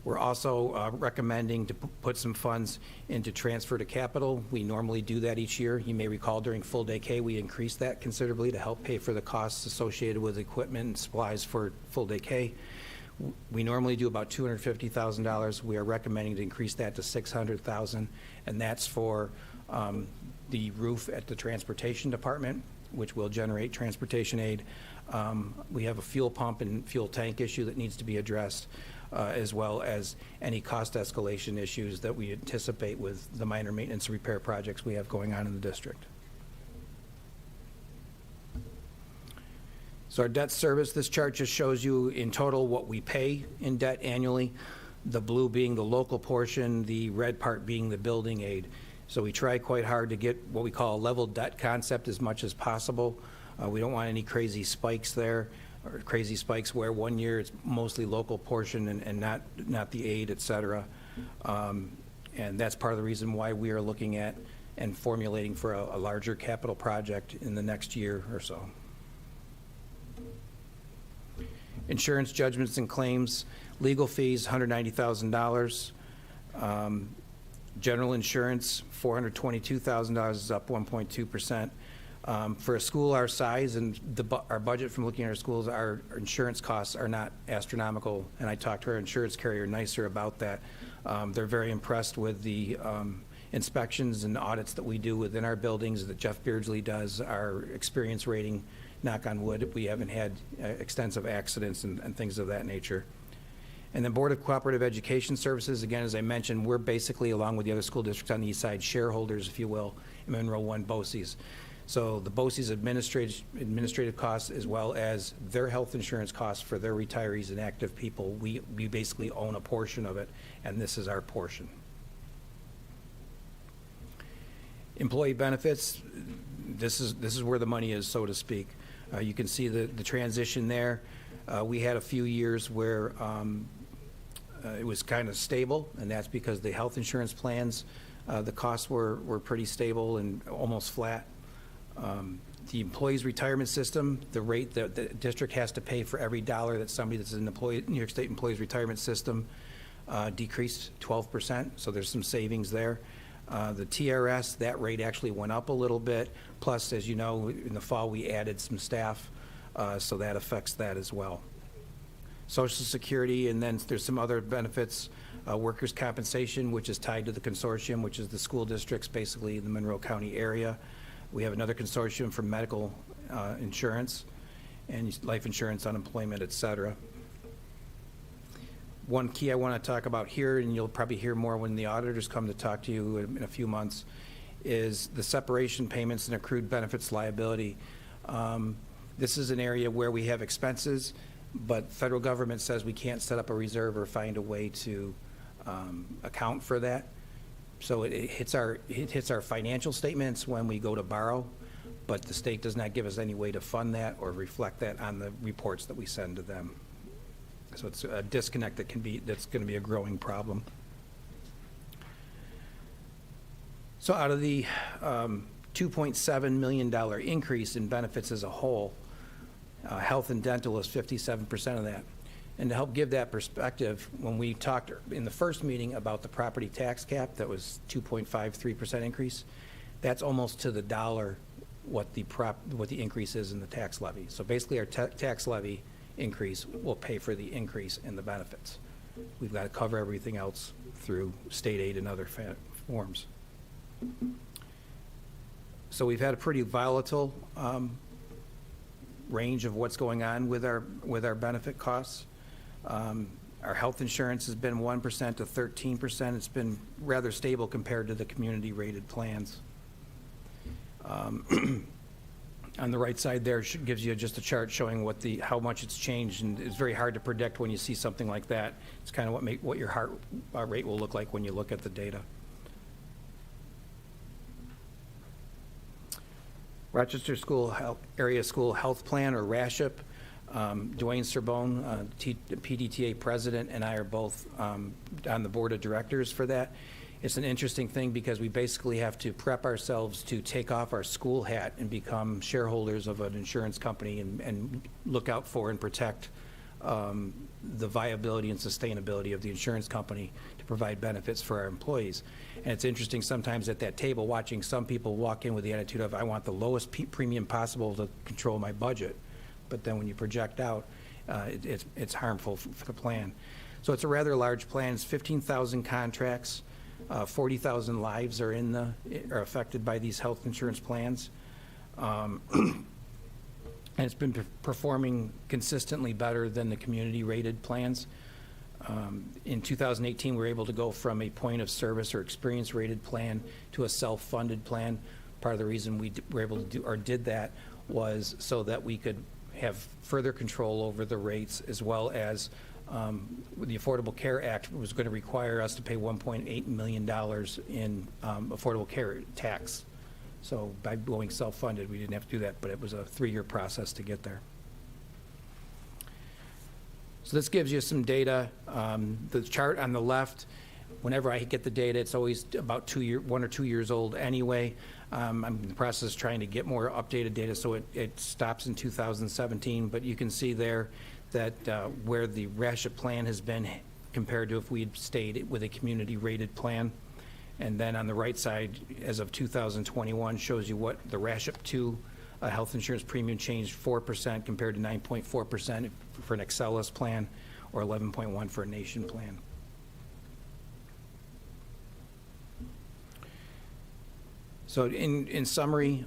We're also recommending to put some funds into transfer to capital. We normally do that each year. You may recall during full day K, we increased that considerably to help pay for the costs associated with equipment and supplies for full day K. We normally do about $250,000. We are recommending to increase that to $600,000, and that's for the roof at the transportation department, which will generate transportation aid. We have a fuel pump and fuel tank issue that needs to be addressed, as well as any cost escalation issues that we anticipate with the minor maintenance and repair projects we have going on in the district. So our debt service, this chart just shows you in total what we pay in debt annually, the blue being the local portion, the red part being the building aid. So we try quite hard to get what we call a level debt concept as much as possible. We don't want any crazy spikes there, or crazy spikes where 1 year it's mostly local portion and not the aid, et cetera. And that's part of the reason why we are looking at and formulating for a larger capital project in the next year or so. Insurance judgments and claims, legal fees, $190,000. General insurance, $422,000 is up 1.2%. For a school our size and our budget from looking at our schools, our insurance costs are not astronomical, and I talked to our insurance carrier nicer about that. They're very impressed with the inspections and audits that we do within our buildings that Jeff Beardsley does, our experience rating, knock on wood, we haven't had extensive accidents and things of that nature. And then Board of Cooperative Education Services, again, as I mentioned, we're basically, along with the other school districts on the east side, shareholders, if you will, in Monroe 1 Boces. So the Boces administrative costs, as well as their health insurance costs for their retirees and active people, we basically own a portion of it, and this is our portion. Employee benefits, this is where the money is, so to speak. You can see the transition there. We had a few years where it was kind of stable, and that's because the health insurance plans, the costs were pretty stable and almost flat. The employees' retirement system, the rate that the district has to pay for every dollar that somebody that's an employee, New York State employees' retirement system, decreased 12%, so there's some savings there. The TRS, that rate actually went up a little bit. Plus, as you know, in the fall, we added some staff, so that affects that as well. Social Security, and then there's some other benefits. Workers' compensation, which is tied to the consortium, which is the school districts, basically in the Monroe County area. We have another consortium for medical insurance and life insurance, unemployment, et cetera. One key I want to talk about here, and you'll probably hear more when the auditors come to talk to you in a few months, is the separation payments and accrued benefits liability. This is an area where we have expenses, but federal government says we can't set up a reserve or find a way to account for that. So it hits our financial statements when we go to borrow, but the state does not give us any way to fund that or reflect that on the reports that we send to them. So it's a disconnect that's going to be a growing problem. So out of the $2.7 million increase in benefits as a whole, health and dental is 57% of that. And to help give that perspective, when we talked in the first meeting about the property tax cap, that was 2.53% increase, that's almost to the dollar what the increase is in the tax levy. So basically our tax levy increase will pay for the increase in the benefits. We've got to cover everything else through state aid and other forms. So we've had a pretty volatile range of what's going on with our benefit costs. Our health insurance has been 1% to 13%. It's been rather stable compared to the community rated plans. On the right side there gives you just a chart showing how much it's changed, and it's very hard to predict when you see something like that. It's kind of what your heart rate will look like when you look at the data. Rochester Area School Health Plan, or RASHIP. Dwayne Serbone, PDTA president, and I are both on the board of directors for that. It's an interesting thing because we basically have to prep ourselves to take off our school hat and become shareholders of an insurance company and look out for and protect the viability and sustainability of the insurance company to provide benefits for our employees. And it's interesting sometimes at that table watching some people walk in with the attitude of, I want the lowest premium possible to control my budget. But then when you project out, it's harmful for the plan. So it's a rather large plan. It's 15,000 contracts. 40,000 lives are affected by these health insurance plans. And it's been performing consistently better than the community rated plans. In 2018, we were able to go from a point of service or experience rated plan to a self-funded plan. Part of the reason we were able to did that was so that we could have further control over the rates, as well as the Affordable Care Act was going to require us to pay $1.8 million in Affordable Care tax. So by going self-funded, we didn't have to do that, but it was a 3-year process to get there. So this gives you some data. The chart on the left, whenever I get the data, it's always about 1 or 2 years old anyway. I'm in the process of trying to get more updated data, so it stops in 2017, but you can see there that where the RASHIP plan has been compared to if we had stayed with a community rated plan. And then on the right side, as of 2021, shows you what the RASHIP 2 health insurance premium changed 4% compared to 9.4% for an Excellus plan, or 11.1% for a Nation plan. So in summary,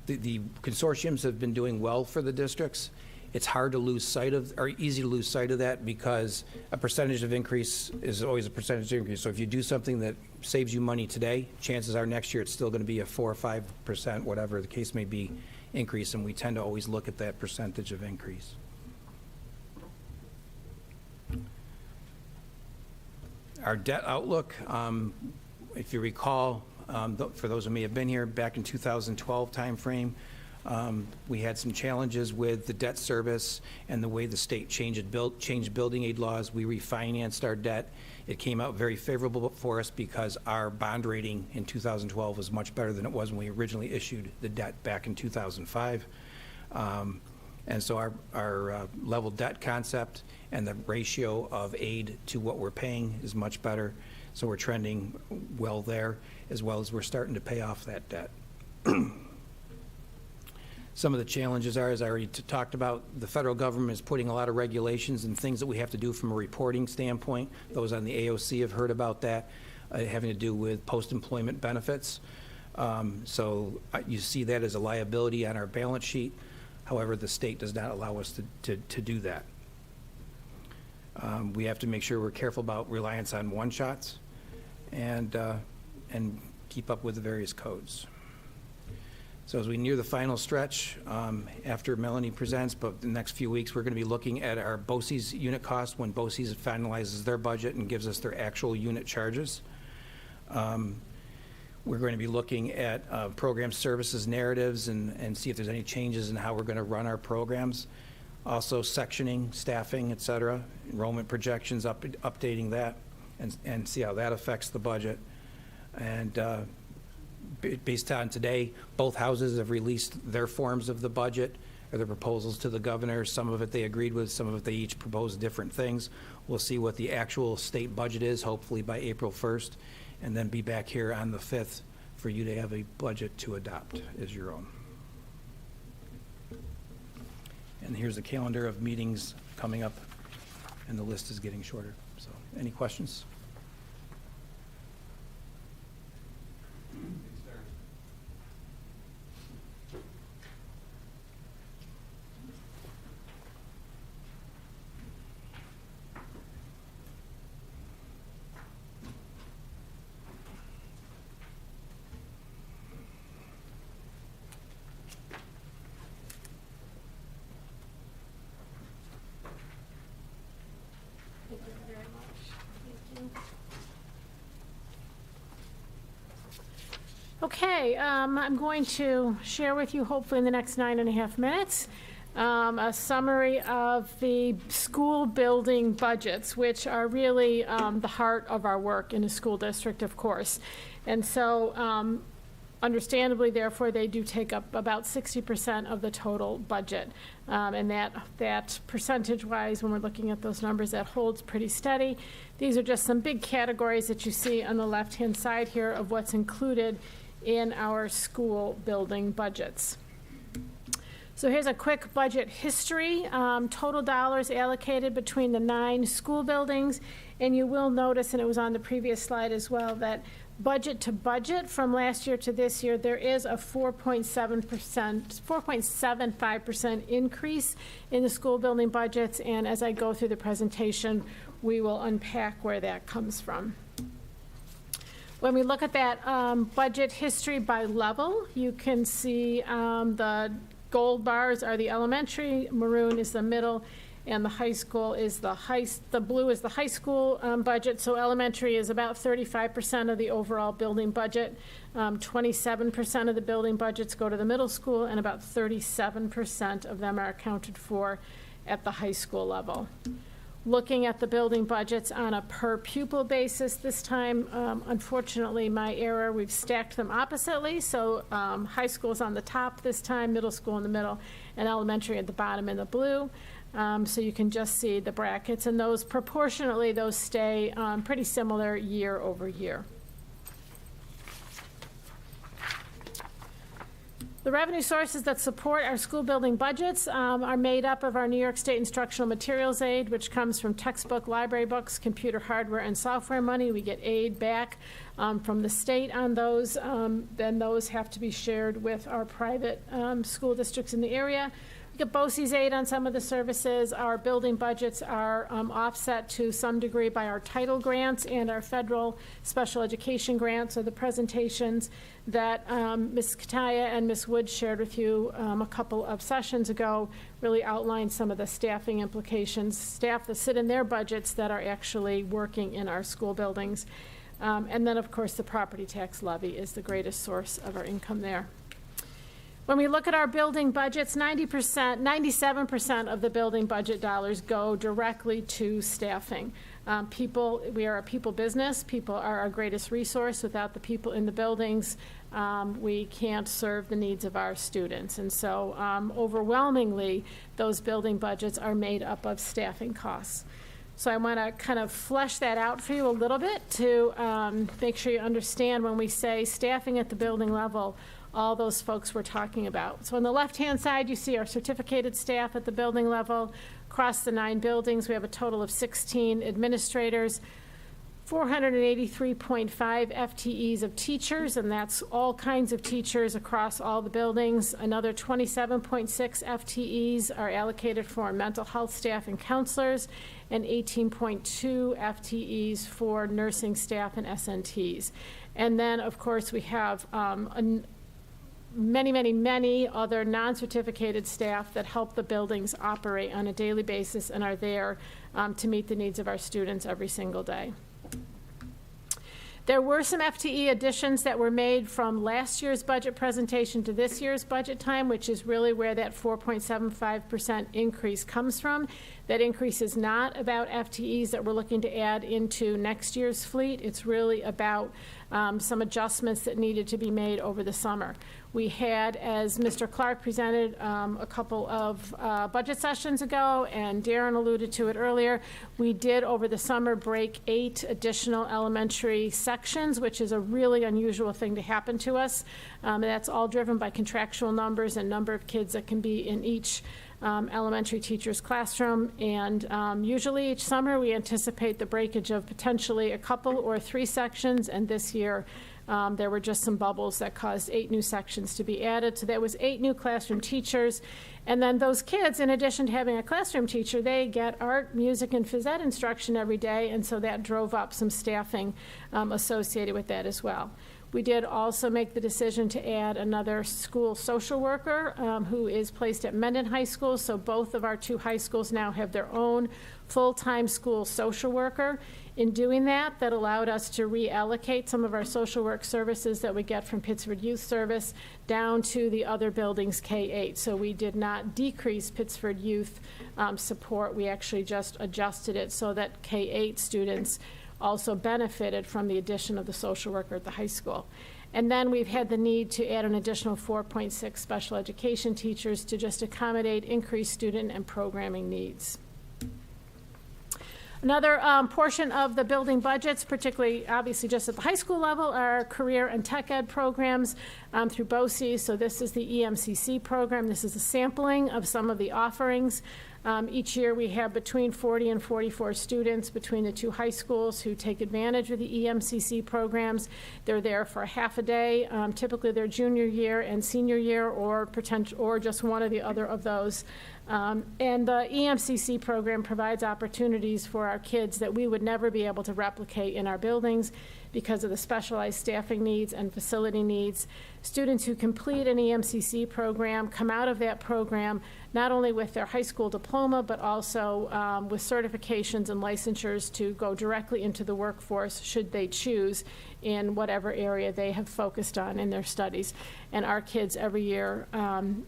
the consortiums have been doing well for the districts. It's hard to lose sight of, or easy to lose sight of that, because a percentage of increase is always a percentage increase. So if you do something that saves you money today, chances are next year it's still going to be a 4 or 5%, whatever the case may be, increase, and we tend to always look at that percentage of increase. Our debt outlook, if you recall, for those who may have been here, back in 2012 timeframe, we had some challenges with the debt service and the way the state changed building aid laws. We refinanced our debt. It came out very favorable for us because our bond rating in 2012 was much better than it was when we originally issued the debt back in 2005. And so our level debt concept and the ratio of aid to what we're paying is much better. So we're trending well there, as well as we're starting to pay off that debt. Some of the challenges are, as I already talked about, the federal government is putting a lot of regulations and things that we have to do from a reporting standpoint. Those on the AOC have heard about that, having to do with post-employment benefits. So you see that as a liability on our balance sheet. However, the state does not allow us to do that. We have to make sure we're careful about reliance on one-shots and keep up with the various codes. So as we near the final stretch, after Melanie presents, but the next few weeks, we're going to be looking at our Boces unit cost when Boces finalizes their budget and gives us their actual unit charges. We're going to be looking at program services narratives and see if there's any changes in how we're going to run our programs. Also sectioning, staffing, et cetera, enrollment projections, updating that, and see how that affects the budget. And based on today, both houses have released their forms of the budget or their proposals to the governor. Some of it they agreed with, some of it they each proposed different things. We'll see what the actual state budget is, hopefully by April 1st, and then be back here on the 5th for you to have a budget to adopt as your own. And here's a calendar of meetings coming up, and the list is getting shorter. So, any questions? Thank you very much. Thank you. Okay, I'm going to share with you, hopefully in the next 9.5 minutes, a summary of the school building budgets, which are really the heart of our work in a school district, of course. And so, understandably, therefore, they do take up about 60% of the total budget. And that percentage-wise, when we're looking at those numbers, that holds pretty steady. These are just some big categories that you see on the left-hand side here of what's included in our school building budgets. So here's a quick budget history. Total dollars allocated between the 9 school buildings. And you will notice, and it was on the previous slide as well, that budget to budget from last year to this year, there is a 4.75% increase in the school building budgets. And as I go through the presentation, we will unpack where that comes from. When we look at that budget history by level, you can see the gold bars are the elementary, maroon is the middle, and the high school is the blue is the high school budget. So elementary is about 35% of the overall building budget. 27% of the building budgets go to the middle school, and about 37% of them are accounted for at the high school level. Looking at the building budgets on a per pupil basis this time, unfortunately, my error, we've stacked them oppositely. So high school's on the top this time, middle school in the middle, and elementary at the bottom in the blue. So you can just see the brackets, and those proportionately, those stay pretty similar year over year. The The revenue sources that support our school building budgets are made up of our New York State Instructional Materials aid, which comes from textbook, library books, computer hardware, and software money. We get aid back from the state on those. Then those have to be shared with our private school districts in the area. We get Boces aid on some of the services. Our building budgets are offset to some degree by our title grants and our federal special education grants. So the presentations that Ms. Kataya and Ms. Wood shared with you a couple of sessions ago really outlined some of the staffing implications, staff that sit in their budgets that are actually working in our school buildings. And then, of course, the property tax levy is the greatest source of our income there. When we look at our building budgets, 97% of the building budget dollars go directly to staffing. We are a people business. People are our greatest resource. Without the people in the buildings, we can't serve the needs of our students. And so overwhelmingly, those building budgets are made up of staffing costs. So I want to kind of flesh that out for you a little bit to make sure you understand when we say staffing at the building level, all those folks we're talking about. So on the left-hand side, you see our certificated staff at the building level. Across the 9 buildings, we have a total of 16 administrators, 483.5 FTEs of teachers, and that's all kinds of teachers across all the buildings. Another 27.6 FTEs are allocated for mental health staff and counselors, and 18.2 FTEs for nursing staff and SNTs. And then, of course, we have many other non-certificated staff that help the buildings operate on a daily basis and are there to meet the needs of our students every single day. There were some FTE additions that were made from last year's budget presentation to this year's budget time, which is really where that 4.75% increase comes from. That increase is not about FTEs that we're looking to add into next year's fleet. It's really about some adjustments that needed to be made over the summer. We had, as Mr. Clark presented a couple of budget sessions ago, and Darren alluded to it earlier, we did over the summer break 8 additional elementary sections, which is a really unusual thing to happen to us. That's all driven by contractual numbers and number of kids that can be in each elementary teacher's classroom, and usually each summer we anticipate the breakage of potentially a couple or 3 sections, and this year there were just some bubbles that caused 8 new sections to be added. So there was 8 new classroom teachers, and then those kids, in addition to having a classroom teacher, they get art, music, and phys ed instruction every day, and so that drove up some staffing associated with that as well. We did also make the decision to add another school social worker who is placed at Mendon High School. So both of our 2 high schools now have their own full-time school social worker. In doing that, that allowed us to reallocate some of our social work services that we get from Pittsford Youth Service down to the other buildings, K-8. So we did not decrease Pittsford Youth support. We actually just adjusted it so that K-8 students also benefited from the addition of the social worker at the high school. And then we've had the need to add an additional 4.6 special education teachers to just accommodate increased student and programming needs. Another portion of the building budgets, particularly obviously just at the high school level, are career and tech ed programs through Boces. So this is the EMCC program. This is a sampling of some of the offerings. Each year we have between 40 and 44 students between the 2 high schools who take advantage of the EMCC programs. They're there for half a day, typically their junior year and senior year, or just one or the other of those. And the EMCC program provides opportunities for our kids that we would never be able to replicate in our buildings because of the specialized staffing needs and facility needs. Students who complete an EMCC program come out of that program not only with their high school diploma, but also with certifications and licensures to go directly into the workforce should they choose in whatever area they have focused on in their studies. And our kids every year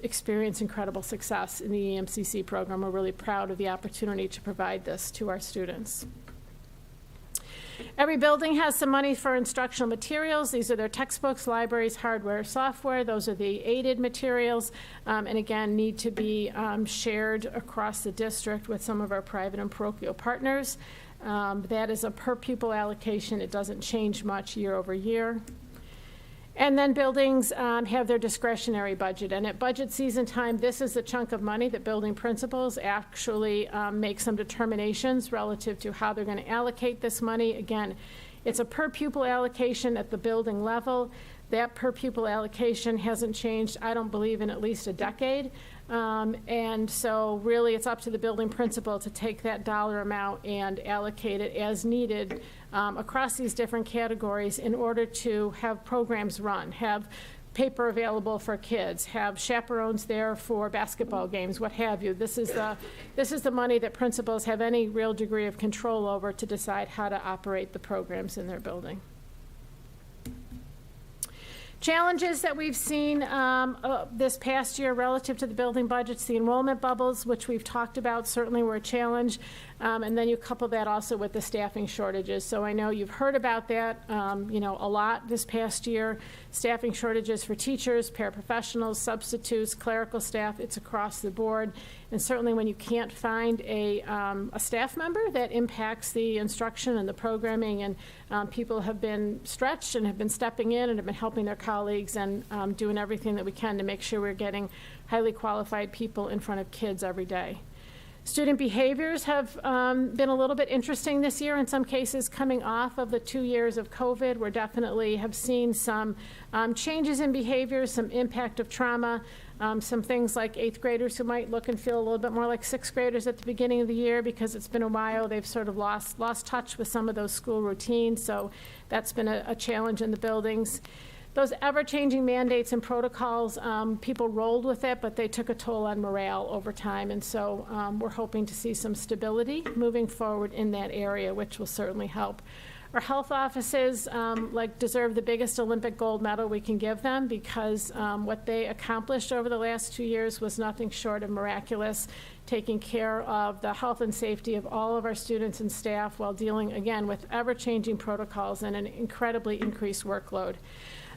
experience incredible success in the EMCC program. We're really proud of the opportunity to provide this to our students. Every building has some money for instructional materials. These are their textbooks, libraries, hardware, software. Those are the aided materials, and again, need to be shared across the district with some of our private and parochial partners. That is a per pupil allocation. It doesn't change much year over year. And then buildings have their discretionary budget. And at budget season time, this is the chunk of money that building principals actually make some determinations relative to how they're going to allocate this money. Again, it's a per pupil allocation at the building level. That per pupil allocation hasn't changed, I don't believe, in at least a decade. And so really it's up to the building principal to take that dollar amount and allocate it as needed across these different categories in order to have programs run, have paper available for kids, have chaperones there for basketball games, what have you. This is the money that principals have any real degree of control over to decide how to operate the programs in their building. Challenges that we've seen this past year relative to the building budgets, the enrollment bubbles, which we've talked about, certainly were a challenge. And then you couple that also with the staffing shortages. So I know you've heard about that, a lot this past year. Staffing shortages for teachers, paraprofessionals, substitutes, clerical staff, it's across the board. And certainly when you can't find a staff member, that impacts the instruction and the programming. And people have been stretched and have been stepping in and have been helping their colleagues and doing everything that we can to make sure we're getting highly qualified people in front of kids every day. Student behaviors have been a little bit interesting this year. In some cases, coming off of the 2 years of COVID, we definitely have seen some changes in behaviors, some impact of trauma, some things like 8th graders who might look and feel a little bit more like 6th graders at the beginning of the year because it's been a while. They've sort of lost touch with some of those school routines, so that's been a challenge in the buildings. Those ever-changing mandates and protocols, people rolled with it, but they took a toll on morale over time. And so we're hoping to see some stability moving forward in that area, which will certainly help. Our health offices deserve the biggest Olympic gold medal we can give them because what they accomplished over the last 2 years was nothing short of miraculous, taking care of the health and safety of all of our students and staff while dealing, again, with ever-changing protocols and an incredibly increased workload.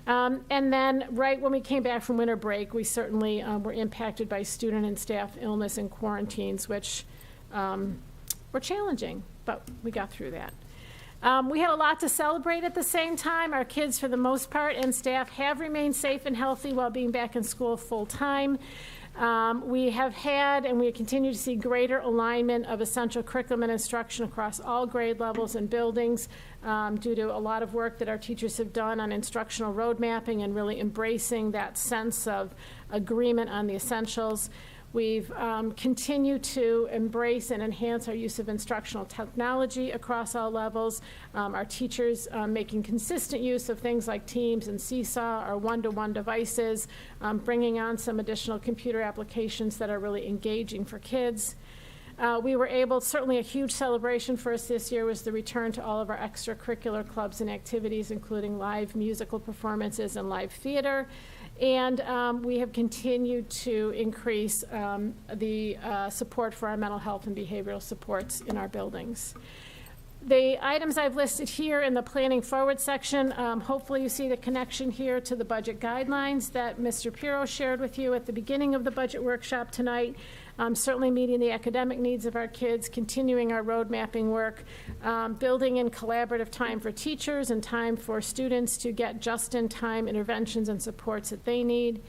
And then right when we came back from winter break, we certainly were impacted by student and staff illness and quarantines, which were challenging, but we got through that. We had a lot to celebrate at the same time. Our kids, for the most part, and staff have remained safe and healthy while being back in school full time. We have had and we continue to see greater alignment of essential curriculum and instruction across all grade levels and buildings due to a lot of work that our teachers have done on instructional road mapping and really embracing that sense of agreement on the essentials. We've continued to embrace and enhance our use of instructional technology across all levels. Our teachers making consistent use of things like Teams and Seesaw, our one-to-one devices, bringing on some additional computer applications that are really engaging for kids. We were able, certainly a huge celebration for us this year was the return to all of our extracurricular clubs and activities, including live musical performances and live theater. And we have continued to increase the support for our mental health and behavioral supports in our buildings. The items I've listed here in the planning forward section, hopefully you see the connection here to the budget guidelines that Mr. Pirro shared with you at the beginning of the budget workshop tonight. Certainly meeting the academic needs of our kids, continuing our road mapping work, building in collaborative time for teachers and time for students to get just-in-time interventions and supports that they need,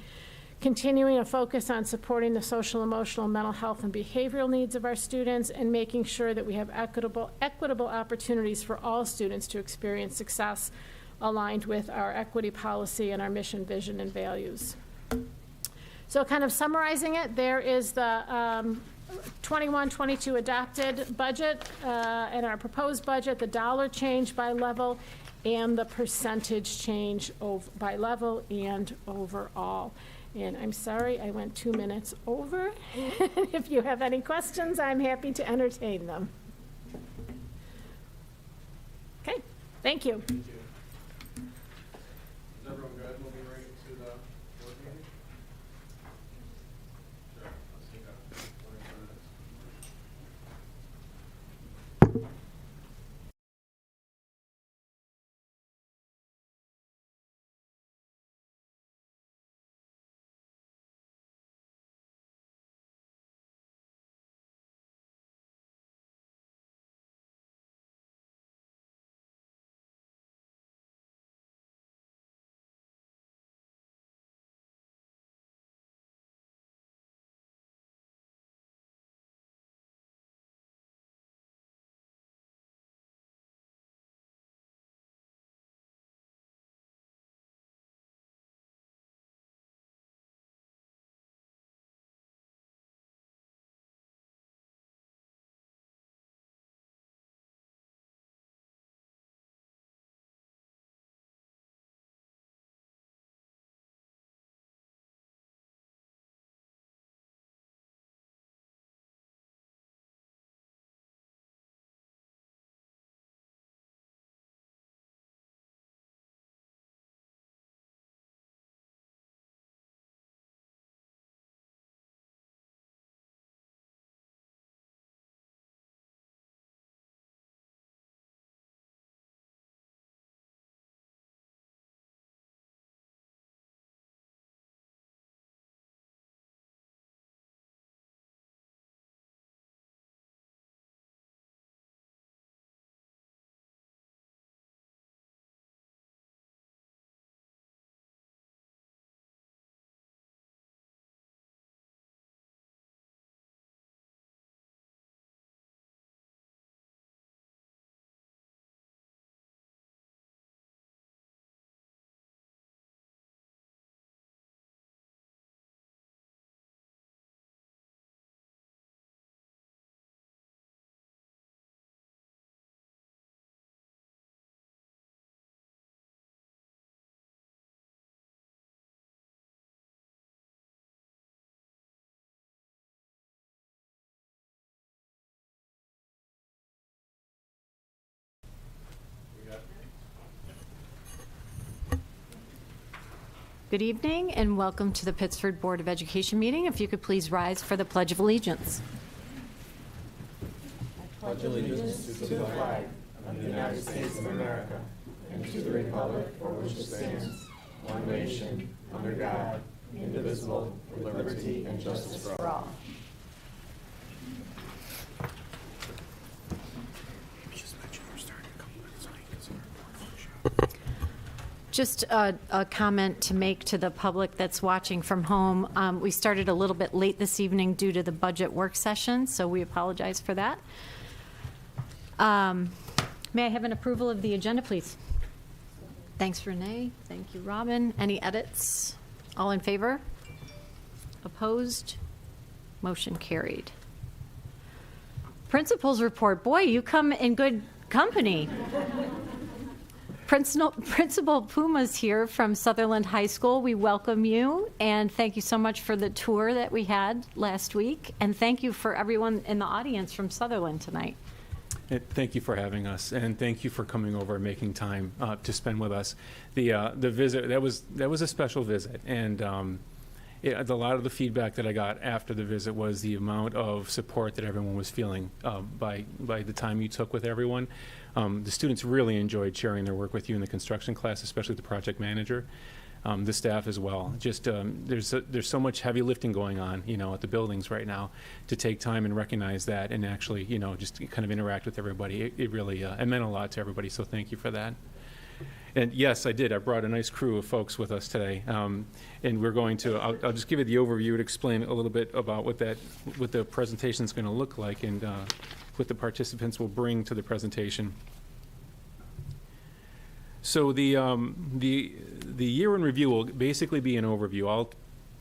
continuing a focus on supporting the social, emotional, mental health, and behavioral needs of our students, and making sure that we have equitable opportunities for all students to experience success aligned with our equity policy and our mission, vision, and values. So kind of summarizing it, there is the 21-22 adopted budget and our proposed budget, the dollar change by level, and the percentage change by level and overall. And I'm sorry, I went 2 minutes over. If you have any questions, I'm happy to entertain them. Okay, thank you. Is everyone good moving right to the board meeting? Sure, let's take a 20 minutes. Good evening and welcome to the Pittsford Board of Education meeting. If you could please rise for the Pledge of Allegiance. Just a comment to make to the public that's watching from home. We started a little bit late this evening due to the budget work session, so we apologize for that. May I have an approval of the agenda, please? Thanks, Renee. Thank you, Robin. Any edits? All in favor? Opposed? Motion carried. Principal's report. Boy, you come in good company. Principal Puma's here from Sutherland High School. We welcome you, and thank you so much for the tour that we had last week, and thank you for everyone in the audience from Sutherland tonight. Thank you for having us, and thank you for coming over and making time to spend with us. The visit, that was a special visit, and a lot of the feedback that I got after the visit was the amount of support that everyone was feeling by the time you took with everyone. The students really enjoyed sharing their work with you in the construction class, especially the project manager. The staff as well. Just there's so much heavy lifting going on, at the buildings right now. To take time and recognize that, and actually, just kind of interact with everybody. It really it meant a lot to everybody. So thank you for that. And yes, I did. I brought a nice crew of folks with us today, and we're going to. I'll just give you the overview to explain a little bit about what the presentation is going to look like, and what the participants will bring to the presentation. So the year in review will basically be an overview. I'll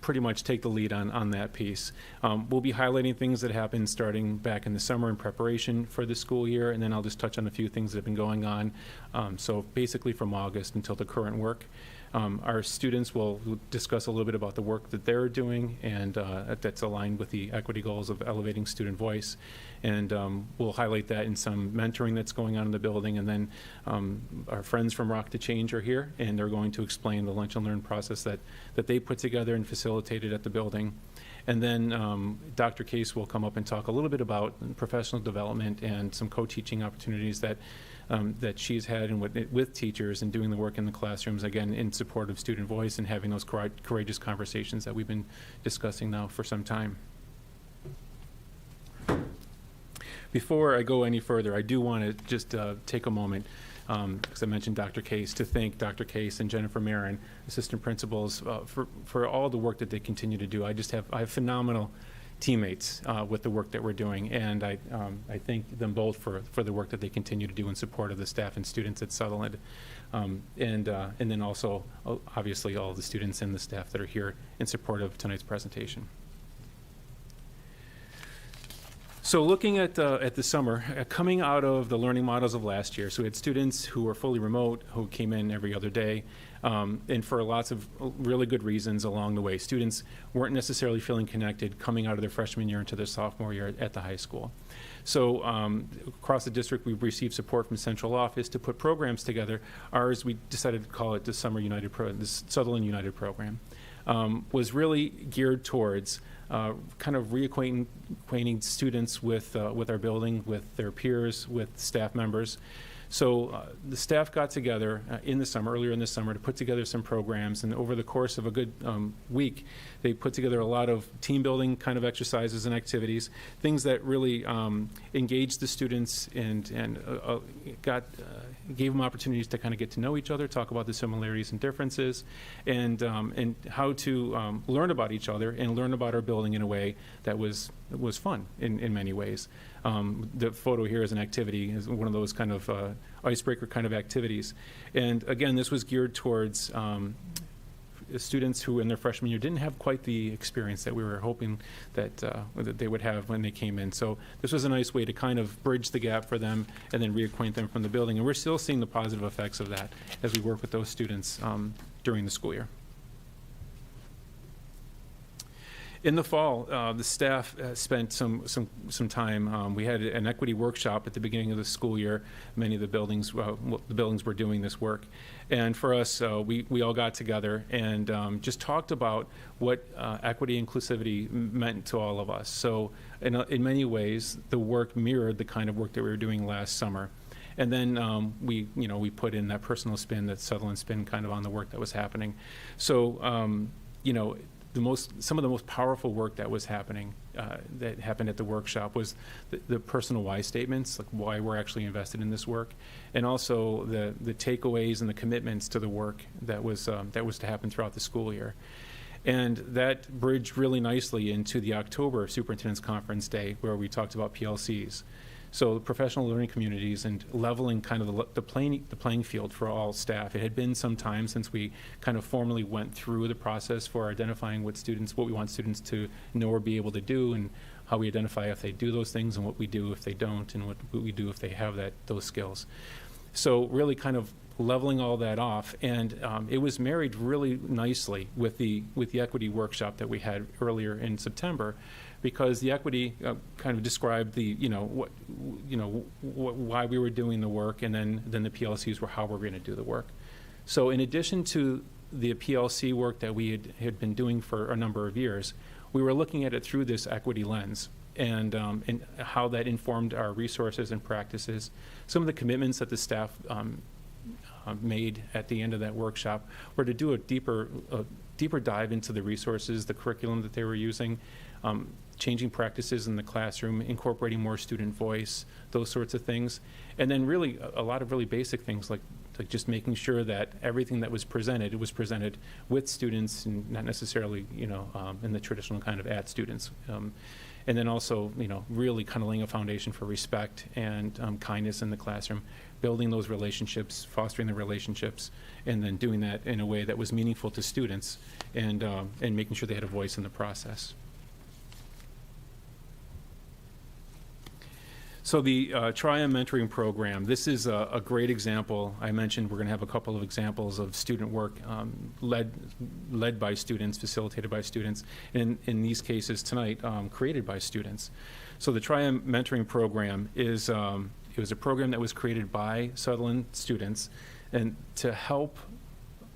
pretty much take the lead on that piece. We'll be highlighting things that happened starting back in the summer in preparation for the school year, and then I'll just touch on a few things that have been going on. So basically from August until the current work. Our students will discuss a little bit about the work that they're doing, and that's aligned with the equity goals of elevating student voice. And we'll highlight that in some mentoring that's going on in the building. And then our friends from Rock to Change are here, and they're going to explain the lunch and learn process that they put together and facilitated at the building. And then Dr. Case will come up and talk a little bit about professional development and some co-teaching opportunities that she's had and with teachers and doing the work in the classrooms, again, in support of student voice and having those courageous conversations that we've been discussing now for some time. Before I go any further, I do want to just take a moment, because I mentioned Dr. Case, to thank Dr. Case and Jennifer Marin, assistant principals, for all the work that they continue to do. I have phenomenal teammates with the work that we're doing, and I thank them both for the work that they continue to do in support of the staff and students at Sutherland, and then also obviously all the students and the staff that are here in support of tonight's presentation. So looking at the summer, coming out of the learning models of last year, so we had students who were fully remote, who came in every other day, and for lots of really good reasons along the way. Students weren't necessarily feeling connected coming out of their freshman year into their sophomore year at the high school. So across the district, we've received support from central office to put programs together. Ours, we decided to call it the Sutherland United program, was really geared towards kind of reacquainting students with our building, with their peers, with staff members. So the staff got together earlier in the summer, to put together some programs, and over the course of a good week, they put together a lot of team building kind of exercises and activities, things that really engaged the students and gave them opportunities to kind of get to know each other, talk about the similarities and differences, and how to learn about each other and learn about our building in a way that was fun in many ways. The photo here is an activity, is one of those kind of icebreaker kind of activities. And again, this was geared towards students who in their freshman year didn't have quite the experience that we were hoping that they would have when they came in. So this was a nice way to kind of bridge the gap for them and then reacquaint them from the building. And we're still seeing the positive effects of that as we work with those students during the school year. In the fall, the staff spent some time. We had an equity workshop at the beginning of the school year. Many of the buildings were doing this work, and for us, we all got together and just talked about what equity inclusivity meant to all of us. So, in many ways, the work mirrored the kind of work that we were doing last summer. And then we put in that personal spin, that Sutherland spin, kind of on the work that was happening. So, some of the most powerful work that was happening, that happened at the workshop, was the personal why statements, like why we're actually invested in this work, and also the takeaways and the commitments to the work that was to happen throughout the school year. And that bridged really nicely into the October Superintendent's Conference Day, where we talked about PLCs. So professional learning communities and leveling kind of the playing field for all staff. It had been some time since we kind of formally went through the process for identifying what we want students to know or be able to do, and how we identify if they do those things, and what we do if they don't, and what we do if they have those skills. So really kind of leveling all that off, and it was married really nicely with the equity workshop that we had earlier in September, because the equity kind of described why we were doing the work, and then the PLCs were how we're going to do the work. So in addition to the PLC work that we had been doing for a number of years, we were looking at it through this equity lens, and how that informed our resources and practices. Some of the commitments that the staff made at the end of that workshop were to do a deeper dive into the resources, the curriculum that they were using, changing practices in the classroom, incorporating more student voice, those sorts of things. And then really a lot of really basic things like just making sure that everything that was presented, with students, and not necessarily, in the traditional kind of at students. And then also, really kind of laying a foundation for respect and kindness in the classroom, building those relationships, fostering the relationships, and then doing that in a way that was meaningful to students, and making sure they had a voice in the process. So the Trium mentoring program, this is a great example. I mentioned we're going to have a couple of examples of student work led by students, facilitated by students, and in these cases tonight, created by students. So the Trium mentoring program is it was a program that was created by Sutherland students, and to help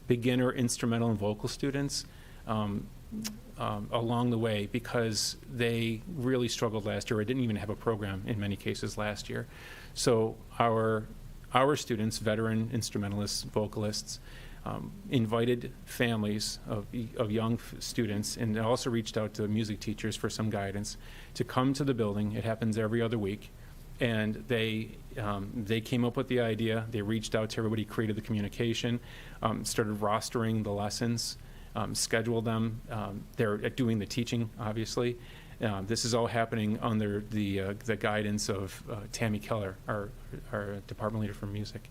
beginner instrumental and vocal students along the way, because they really struggled last year. I didn't even have a program in many cases last year. So our students, veteran instrumentalists, vocalists, invited families of young students, and also reached out to music teachers for some guidance to come to the building. It happens every other week. And they came up with the idea. They reached out to everybody, created the communication, started rostering the lessons, schedule them. They're doing the teaching, obviously. This is all happening under the guidance of Tammy Keller, our department leader for music.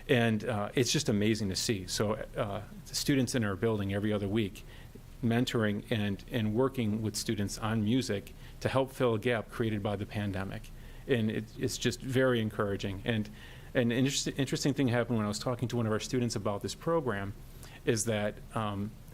And it's just amazing to see. So the students in our building every other week, mentoring and working with students on music to help fill a gap created by the pandemic. And it's just very encouraging. And an interesting thing happened when I was talking to one of our students about this program, is that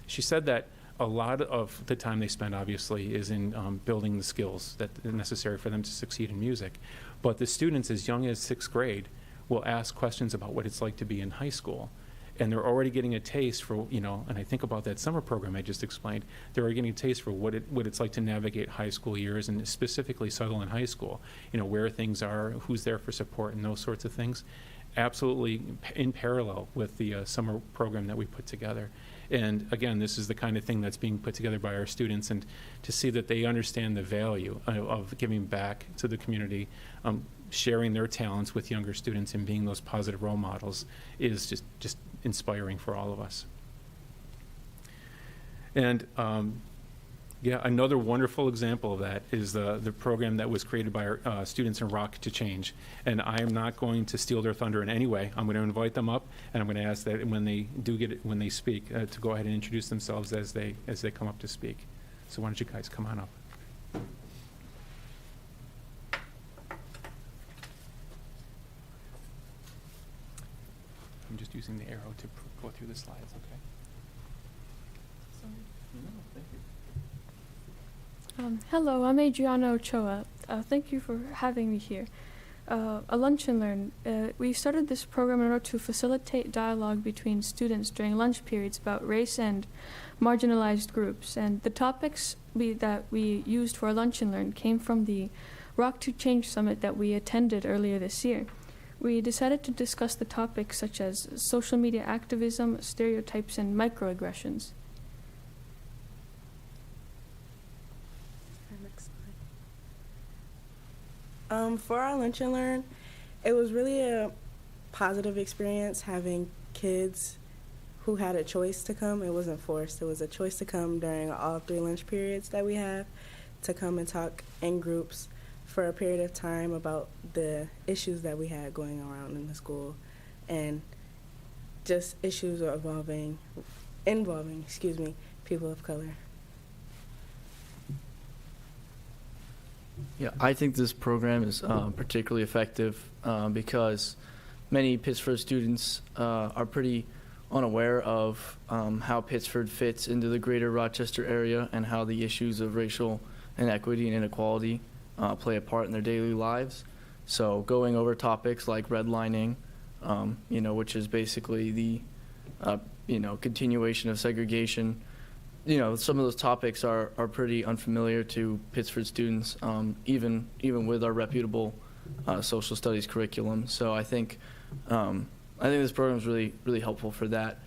she said that a lot of the time they spend, obviously, is in building the skills that are necessary for them to succeed in music. But the students as young as 6th grade will ask questions about what it's like to be in high school. And they're already getting a taste for, and I think about that summer program I just explained, they're already getting a taste for what it's like to navigate high school years, and specifically Sutherland High School, where things are, who's there for support, and those sorts of things. Absolutely in parallel with the summer program that we put together. And again, this is the kind of thing that's being put together by our students, and to see that they understand the value of giving back to the community, sharing their talents with younger students, and being those positive role models is just inspiring for all of us. And another wonderful example of that is the program that was created by our students in Rock to Change. And I am not going to steal their thunder in any way. I'm going to invite them up, and I'm going to ask that when they speak, to go ahead and introduce themselves as they come up to speak. So why don't you guys come on up? I'm just using the arrow to go through the slides, okay? No, thank you. Hello, I'm Adriana Ochoa. Thank you for having me here. A Lunch and Learn. We started this program in order to facilitate dialogue between students during lunch periods about race and marginalized groups. And the topics that we used for Lunch and Learn came from the Rock to Change Summit that we attended earlier this year. We decided to discuss the topics such as social media activism, stereotypes, and microaggressions. For our Lunch and Learn, it was really a positive experience having kids who had a choice to come. It wasn't forced. It was a choice to come during all 3 lunch periods that we have, to come and talk in groups for a period of time about the issues that we had going around in the school and just issues involving people of color. Yeah, I think this program is particularly effective because many Pittsford students are pretty unaware of how Pittsford fits into the greater Rochester area and how the issues of racial inequity and inequality play a part in their daily lives. So going over topics like redlining, which is basically the, continuation of segregation. Some of those topics are pretty unfamiliar to Pittsford students, even with our reputable social studies curriculum. So I think this program is really, really helpful for that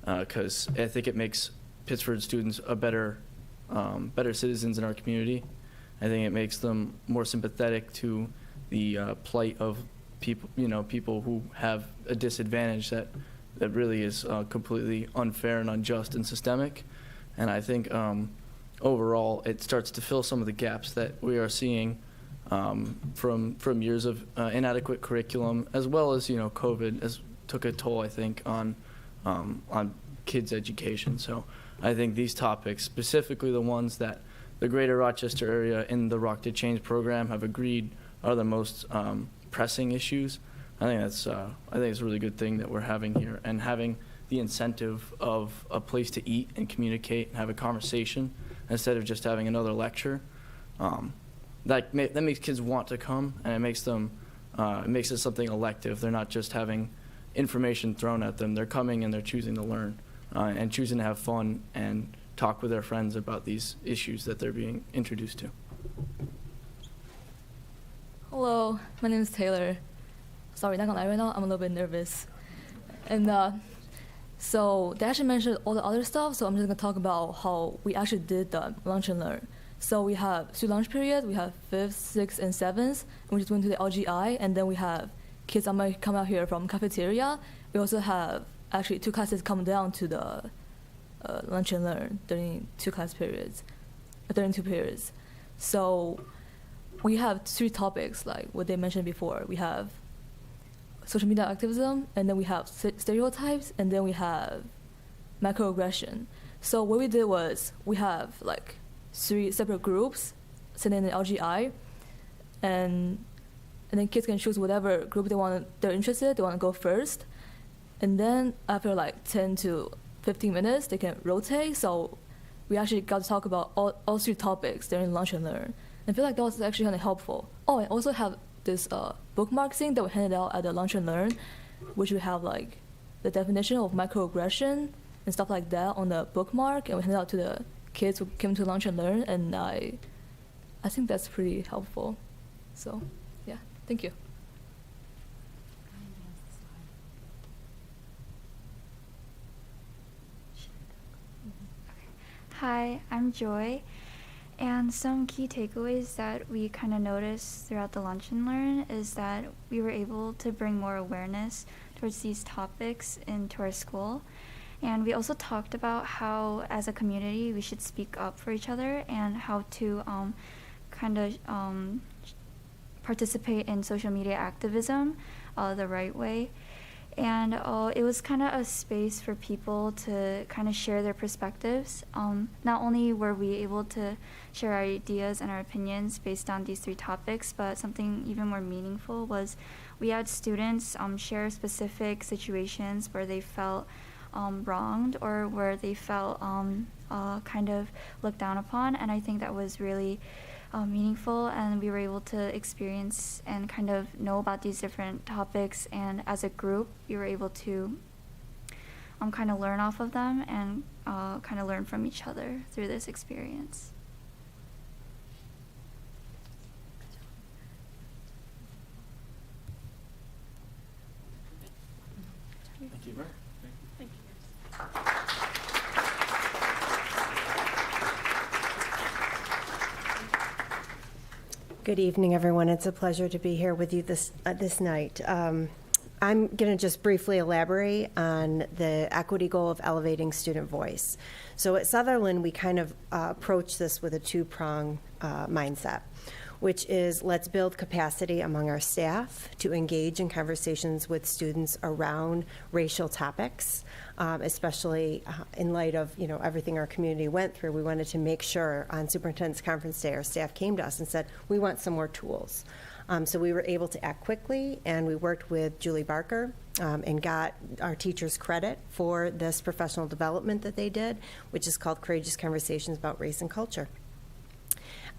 because I think it makes Pittsford students a better citizens in our community. I think it makes them more sympathetic to the plight of people who have a disadvantage that really is completely unfair and unjust and systemic. And I think overall it starts to fill some of the gaps that we are seeing from years of inadequate curriculum, as well as COVID took a toll, I think, on kids' education. So I think these topics, specifically the ones that the greater Rochester area in the Rock to Change program have agreed are the most pressing issues. I think it's a really good thing that we're having here, and having the incentive of a place to eat and communicate and have a conversation instead of just having another lecture. That makes kids want to come, and it makes it something elective. They're not just having information thrown at them. They're coming and they're choosing to learn and choosing to have fun and talk with their friends about these issues that they're being introduced to. Hello, my name is Taylor. Sorry, not gonna lie right now, I'm a little bit nervous. And so they actually mentioned all the other stuff, so I'm just gonna talk about how we actually did the lunch and learn. So we have 3 lunch periods, we have 5th, 6th, and 7th, and we just went to the LGI, and then we have kids that might come out here from cafeteria. We also have actually 2 classes come down to the lunch and learn during 2 periods. So we have 3 topics, like what they mentioned before. We have social media activism, and then we have stereotypes, and then we have microaggression. So what we did was we have like 3 separate groups sitting in the LGI, and then kids can choose whatever group they're interested. They want to go first, and then after like 10 to 15 minutes, they can rotate. So we actually got to talk about all 3 topics during lunch and learn. I feel like that was actually kind of helpful. Oh, I also have this bookmark thing that we handed out at the lunch and learn, which we have like the definition of microaggression and stuff like that on the bookmark, and we handed out to the kids who came to lunch and learn, and I think that's pretty helpful. So yeah, thank you. Hi, I'm Joy. And some key takeaways that we kind of noticed throughout the Lunch and Learn is that we were able to bring more awareness towards these topics into our school. And we also talked about how, as a community, we should speak up for each other and how to participate in social media activism the right way. And it was kind of a space for people to kind of share their perspectives. Not only were we able to share our ideas and our opinions based on these 3 topics, but something even more meaningful was we had students share specific situations where they felt wronged or where they felt kind of looked down upon, and I think that was really meaningful, and we were able to experience and kind of know about these different topics, and as a group we were able to kind of learn off of them and kind of learn from each other through this experience. Thank you. Good evening, everyone. It's a pleasure to be here with you this night. I'm going to just briefly elaborate on the equity goal of elevating student voice. So at Sutherland, we kind of approach this with a two-prong mindset, which is let's build capacity among our staff to engage in conversations with students around racial topics, especially in light of everything our community went through. We wanted to make sure on Superintendent's Conference Day, our staff came to us and said, we want some more tools. So we were able to act quickly, and we worked with Julie Barker and got our teachers credit for this professional development that they did, which is called Courageous Conversations About Race and Culture.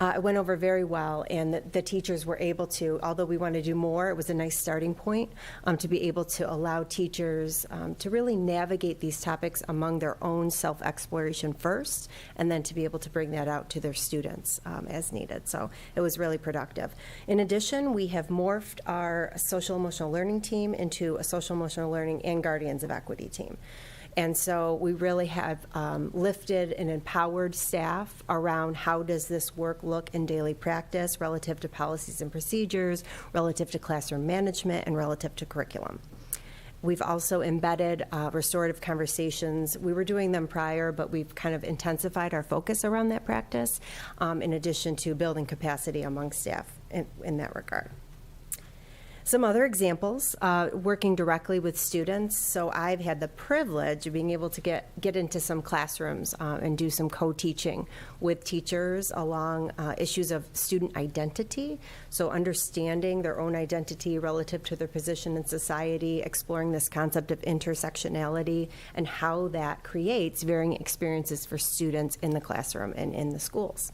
It went over very well, and the teachers were able to, although we want to do more, it was a nice starting point to be able to allow teachers to really navigate these topics among their own self-exploration first, and then to be able to bring that out to their students as needed. So it was really productive. In addition, we have morphed our social emotional learning team into a social emotional learning and Guardians of Equity team. And so we really have lifted and empowered staff around how does this work look in daily practice relative to policies and procedures, relative to classroom management, and relative to curriculum. We've also embedded restorative conversations. We were doing them prior, but we've kind of intensified our focus around that practice, in addition to building capacity among staff in that regard. Some other examples, working directly with students. So I've had the privilege of being able to get into some classrooms and do some co-teaching with teachers along issues of student identity. So understanding their own identity relative to their position in society, exploring this concept of intersectionality and how that creates varying experiences for students in the classroom and in the schools.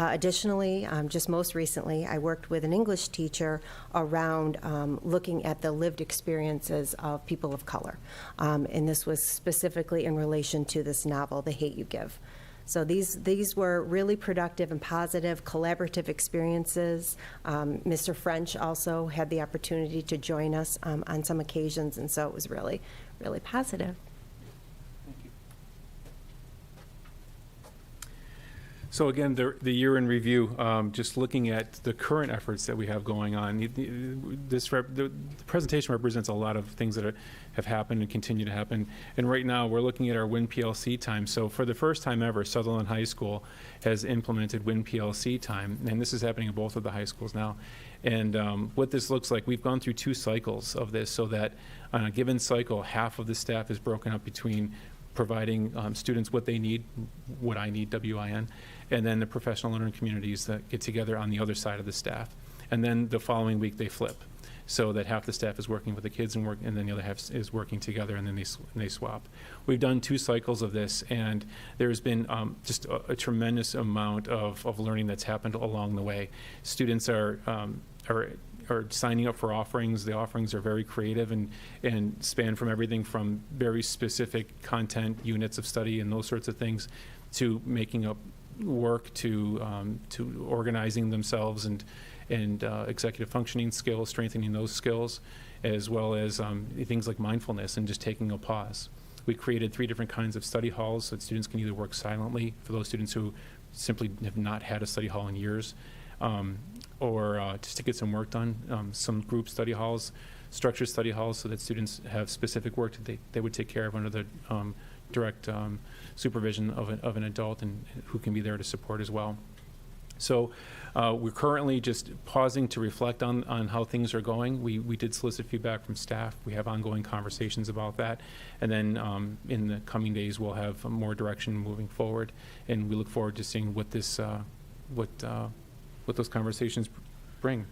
Additionally, just most recently, I worked with an English teacher around looking at the lived experiences of people of color. And this was specifically in relation to this novel, The Hate You Give. So these were really productive and positive collaborative experiences. Mr. French also had the opportunity to join us on some occasions, and so it was really, really positive. So again, the year in review, just looking at the current efforts that we have going on, the presentation represents a lot of things that have happened and continue to happen. And right now, we're looking at our WinPLC time. So for the first time ever, Sutherland High School has implemented WinPLC time, and this is happening at both of the high schools now. And what this looks like, we've gone through 2 cycles of this, so that on a given cycle, half of the staff is broken up between providing students what they need, what I need, WIN, and then the professional learning communities that get together on the other side of the staff. And then the following week they flip, so that half the staff is working with the kids and then the other half is working together, and then they swap. We've done 2 cycles of this, and there's been just a tremendous amount of learning that's happened along the way. Students are signing up for offerings. The offerings are very creative and span from everything from very specific content units of study and those sorts of things to making up work to organizing themselves and executive functioning skills, strengthening those skills, as well as things like mindfulness and just taking a pause. We created 3 different kinds of study halls so that students can either work silently for those students who simply have not had a study hall in years, or just to get some work done. Some group study halls, structured study halls, so that students have specific work that they would take care of under the direct supervision of an adult and who can be there to support as well. So we're currently just pausing to reflect on how things are going. We did solicit feedback from staff. We have ongoing conversations about that. And then in the coming days, we'll have more direction moving forward. And we look forward to seeing what this, what those conversations bring.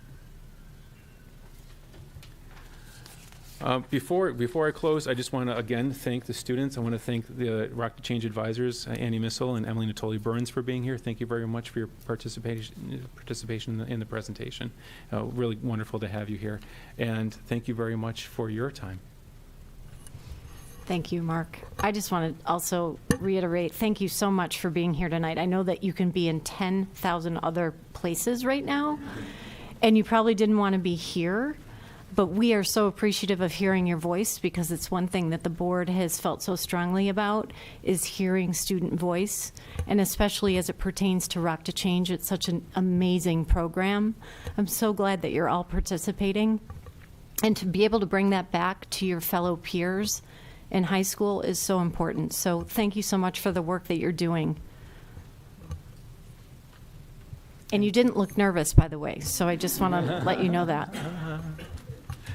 Before I close, I just want to again thank the students. I want to thank the Rock to Change advisors, Annie Missel and Emily Natoli Burns, for being here. Thank you very much for your participation in the presentation. Really wonderful to have you here. And thank you very much for your time. Thank you, Mark. I just want to also reiterate, thank you so much for being here tonight. I know that you can be in 10,000 other places right now, and you probably didn't want to be here, but we are so appreciative of hearing your voice, because it's one thing that the board has felt so strongly about is hearing student voice, and especially as it pertains to Rock to Change. It's such an amazing program. I'm so glad that you're all participating, and to be able to bring that back to your fellow peers in high school is so important. So thank you so much for the work that you're doing. And you didn't look nervous, by the way, so I just want to let you know that.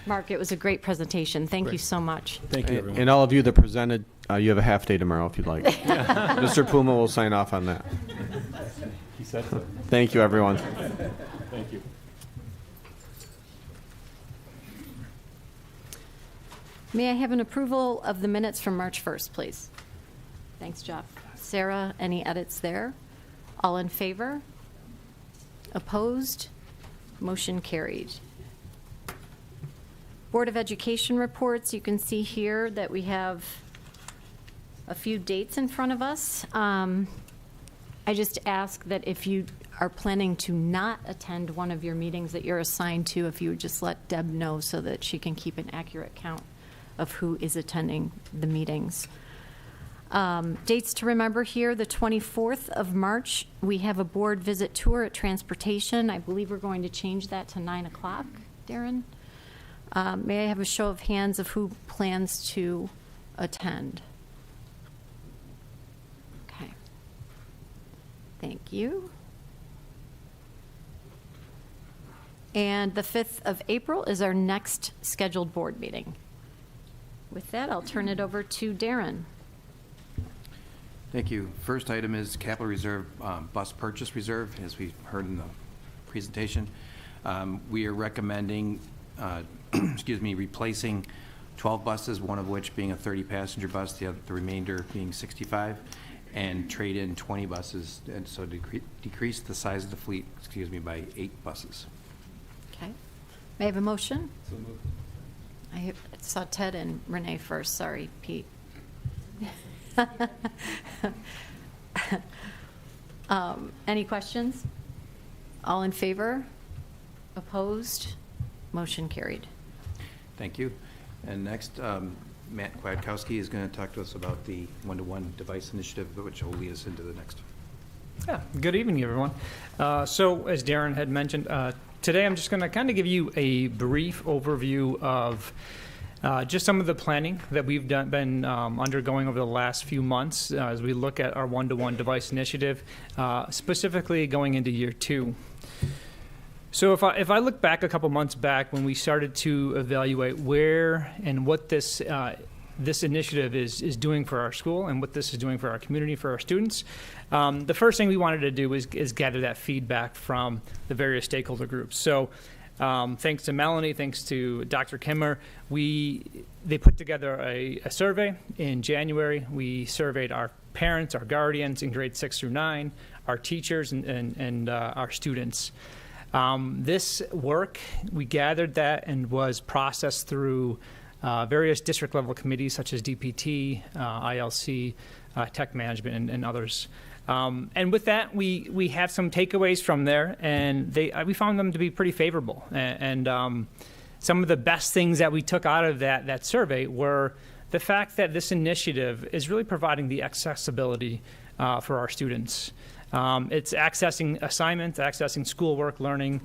Mark, it was a great presentation. Thank you so much. Thank you, everyone. And all of you that presented, you have a half day tomorrow if you'd like. Mr. Puma will sign off on that. He said so. Thank you, everyone. Thank you. May I have an approval of the minutes from March 1st, please? Thanks, Jeff. Sarah, any edits there? All in favor? Opposed? Motion carried. Board of Education reports. You can see here that we have a few dates in front of us. I just ask that if you are planning to not attend one of your meetings that you're assigned to, if you would just let Deb know so that she can keep an accurate count of who is attending the meetings. Dates to remember here, the 24th of March, we have a board visit tour at Transportation. I believe we're going to change that to 9 o'clock, Darren. May I have a show of hands of who plans to attend? Okay. Thank you. And the 5th of April is our next scheduled board meeting. With that, I'll turn it over to Darren. Thank you. First item is capital reserve, bus purchase reserve, as we heard in the presentation. We are recommending, replacing 12 buses, one of which being a 30-passenger bus, the remainder being 65, and trade in 20 buses, and so decrease the size of the fleet, by 8 buses. Okay. May I have a motion? So moved. I saw Ted and Renee first. Sorry, Pete. Any questions? All in favor? Opposed? Motion carried. Thank you. And next, Matt Kwiatkowski is going to talk to us about the one-to-one device initiative, which will lead us into the next. Yeah, good evening, everyone. So as Darren had mentioned, today I'm just going to kind of give you a brief overview of just some of the planning that we've been undergoing over the last few months as we look at our one-to-one device initiative, specifically going into year 2. So if I look back a couple months back when we started to evaluate where and what this initiative is doing for our school and what this is doing for our community, for our students, the first thing we wanted to do is gather that feedback from the various stakeholder groups. So thanks to Melanie, thanks to Dr. Kimmer, they put together a survey in January. We surveyed our parents, our guardians in grades 6 through 9, our teachers, and our students. This work, we gathered that and was processed through various district level committees such as DPT, ILC, tech management, and others. And with that, we have some takeaways from there, and we found them to be pretty favorable. And some of the best things that we took out of that survey were the fact that this initiative is really providing the accessibility for our students. It's accessing assignments, accessing schoolwork, learning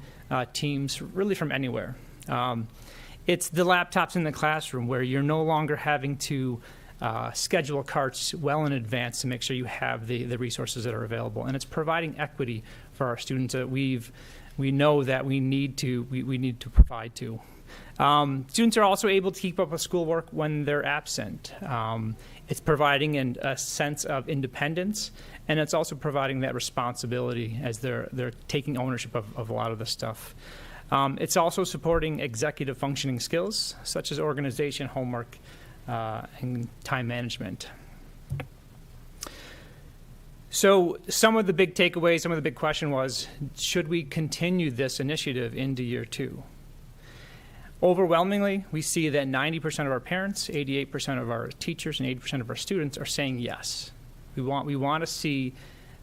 teams, really from anywhere. It's the laptops in the classroom where you're no longer having to schedule carts well in advance to make sure you have the resources that are available. And it's providing equity for our students that we know that we need to provide to. Students are also able to keep up with schoolwork when they're absent. It's providing a sense of independence, and it's also providing that responsibility as they're taking ownership of a lot of the stuff. It's also supporting executive functioning skills, such as organization, homework, and time management. So some of the big takeaways, some of the big question was, should we continue this initiative into year 2? Overwhelmingly, we see that 90% of our parents, 88% of our teachers, and 80% of our students are saying yes. We want to see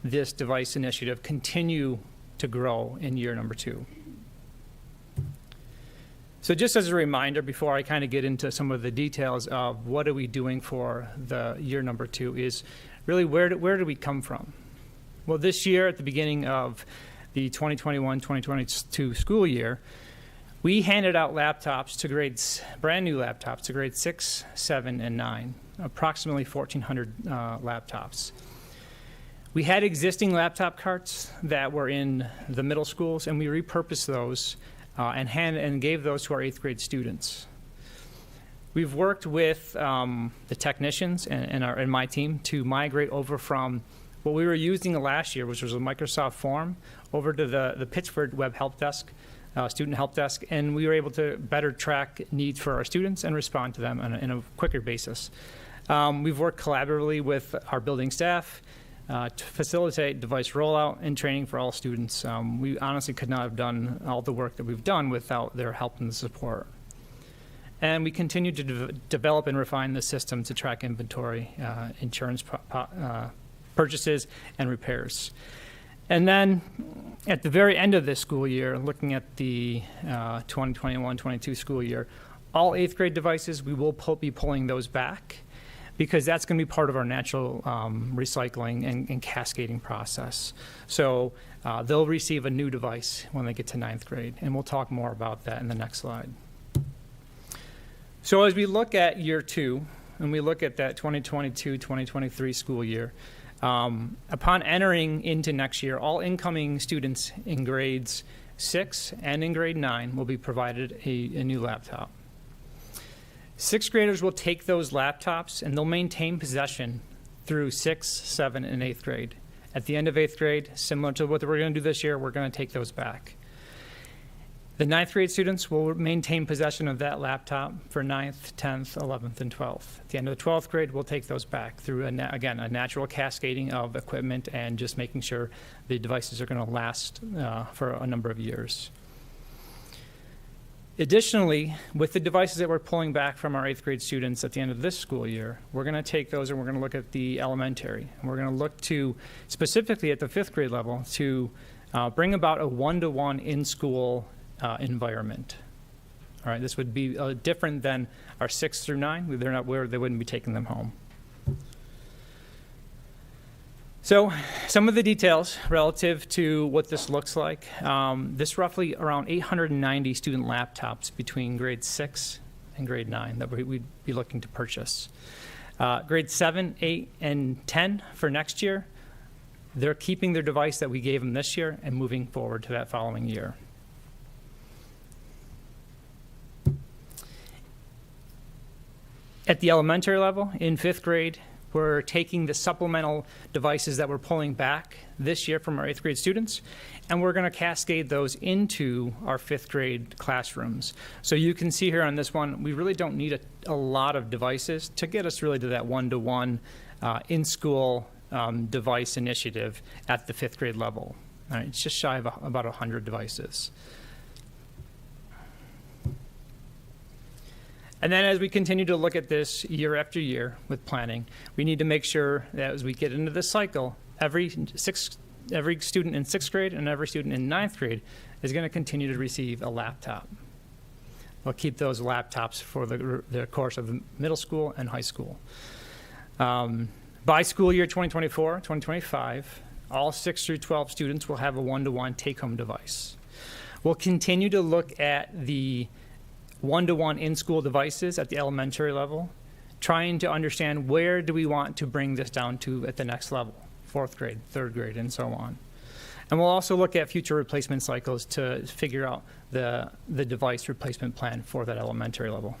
this device initiative continue to grow in year number 2. So just as a reminder, before I kind of get into some of the details of what are we doing for the year number 2, is really where do we come from? Well, this year, at the beginning of the 2021-2022 school year, we handed out laptops to brand new laptops to grades 6, 7, and 9, approximately 1,400 laptops. We had existing laptop carts that were in the middle schools, and we repurposed those and gave those to our 8th grade students. We've worked with the technicians and my team to migrate over from what we were using last year, which was a Microsoft Form, over to the Pittsford Web Help Desk, student help desk, and we were able to better track needs for our students and respond to them in a quicker basis. We've worked collaboratively with our building staff to facilitate device rollout and training for all students. We honestly could not have done all the work that we've done without their help and support. And we continue to develop and refine the system to track inventory, insurance purchases, and repairs. And then at the very end of this school year, looking at the 2021-22 school year, all 8th grade devices, we will be pulling those back because that's going to be part of our natural recycling and cascading process. So they'll receive a new device when they get to 9th grade, and we'll talk more about that in the next slide. So as we look at year 2, and we look at that 2022-2023 school year, upon entering into next year, all incoming students in grades 6 and in grade 9 will be provided a new laptop. 6th graders will take those laptops and they'll maintain possession through 6th, 7th, and 8th grade. At the end of 8th grade, similar to what we're going to do this year, we're going to take those back. The 9th grade students will maintain possession of that laptop for 9th, 10th, 11th, and 12th. At the end of the 12th grade, we'll take those back through, again, a natural cascading of equipment and just making sure the devices are going to last for a number of years. Additionally, with the devices that we're pulling back from our 8th grade students at the end of this school year, we're going to take those and we're going to look at the elementary. And we're going to look to, specifically at the 5th grade level, to bring about a one-to-one in-school environment. All right, this would be different than our 6 through 9. They're not where they wouldn't be taking them home. So some of the details relative to what this looks like. This roughly around 890 student laptops between grade 6 and grade 9 that we'd be looking to purchase. Grade 7, 8, and 10 for next year, they're keeping their device that we gave them this year and moving forward to that following year. At the elementary level, in 5th grade, we're taking the supplemental devices that we're pulling back this year from our 8th grade students, and we're going to cascade those into our 5th grade classrooms. So you can see here on this one, we really don't need a lot of devices to get us really to that one-to-one in-school device initiative at the 5th grade level. All right, it's just shy of about 100 devices. And then as we continue to look at this year after year with planning, we need to make sure that as we get into this cycle, every student in 6th grade and every student in 9th grade is going to continue to receive a laptop. We'll keep those laptops for the course of middle school and high school. By school year 2024, 2025, all 6 through 12 students will have a one-to-one take-home device. We'll continue to look at the one-to-one in-school devices at the elementary level, trying to understand where do we want to bring this down to at the next level, 4th grade, 3rd grade, and so on. And we'll also look at future replacement cycles to figure out the device replacement plan for that elementary level.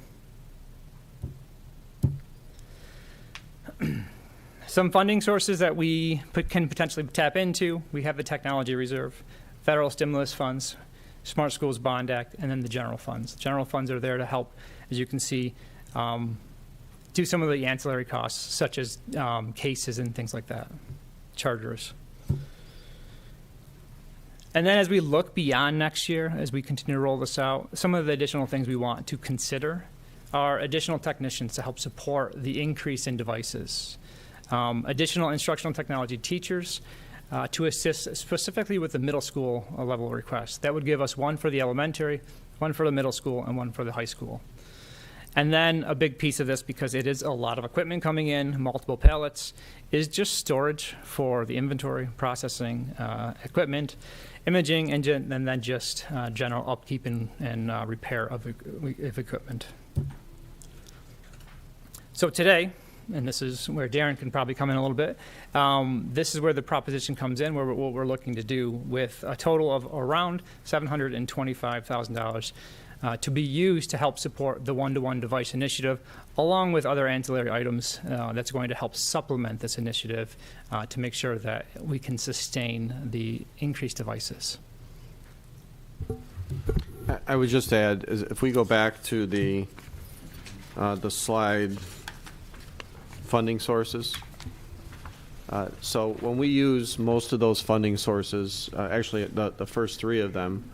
Some funding sources that we can potentially tap into. We have the technology reserve, federal stimulus funds, Smart Schools Bond Act, and then the general funds. General funds are there to help, as you can see, do some of the ancillary costs, such as cases and things like that, chargers. And then as we look beyond next year, as we continue to roll this out, some of the additional things we want to consider are additional technicians to help support the increase in devices, additional instructional technology teachers to assist specifically with the middle school level requests. That would give us one for the elementary, one for the middle school, and one for the high school. And then a big piece of this, because it is a lot of equipment coming in, multiple pallets, is just storage for the inventory, processing, equipment, imaging, and then just general upkeep and repair of equipment. So today, and this is where Darren can probably come in a little bit, this is where the proposition comes in, where what we're looking to do with a total of around $725,000 to be used to help support the one-to-one device initiative, along with other ancillary items that's going to help supplement this initiative to make sure that we can sustain the increased devices. I would just add, if we go back to the slide, funding sources. So when we use most of those funding sources, actually the first three of them,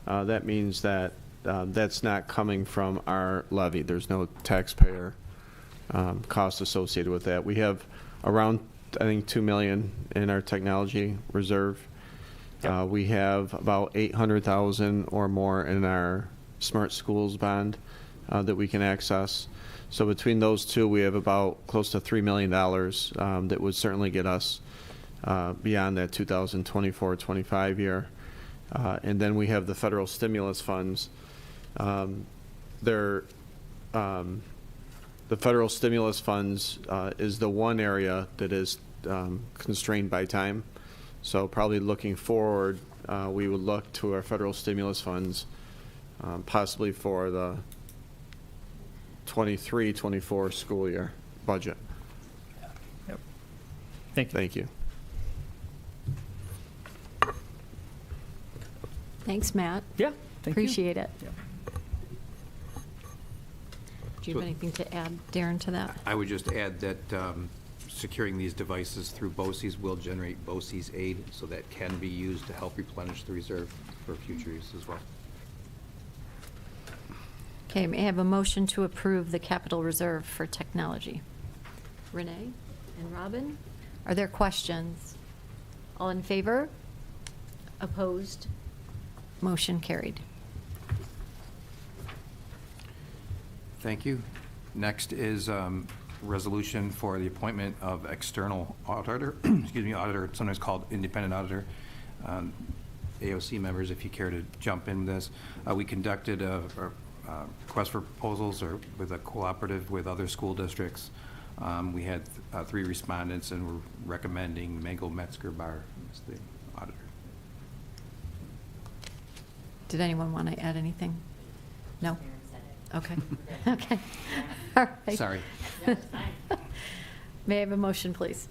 that means that that's not coming from our levy. There's no taxpayer cost associated with that. We have around, I think, $2 million in our technology reserve. Yep. We have about $800,000 or more in our Smart Schools bond that we can access. So between those two, we have about close to $3 million that would certainly get us beyond that 2024-25 year. And then we have the federal stimulus funds. The federal stimulus funds is the one area that is constrained by time. So probably looking forward, we would look to our federal stimulus funds possibly for the 23-24 school year budget. Yep. Thank you. Thank you. Thanks, Matt. Yeah, thank Appreciate it. Yeah. Do you have anything to add, Darren, to that? I would just add that securing these devices through Boces will generate Boces aid, so that can be used to help replenish the reserve for future use as well. Okay, may I have a motion to approve the capital reserve for technology? Renee and Robin, are there questions? All in favor? Opposed? Motion carried. Thank you. Next is resolution for the appointment of external auditor, excuse me, auditor, sometimes called independent auditor. AOC members, if you care to jump in with this. We conducted a request for proposals or with a cooperative with other school districts. We had 3 respondents, and we're recommending Mango Metzger Bar as the auditor. Did anyone want to add anything? No? Okay. Okay. All right. Sorry. May I have a motion, please?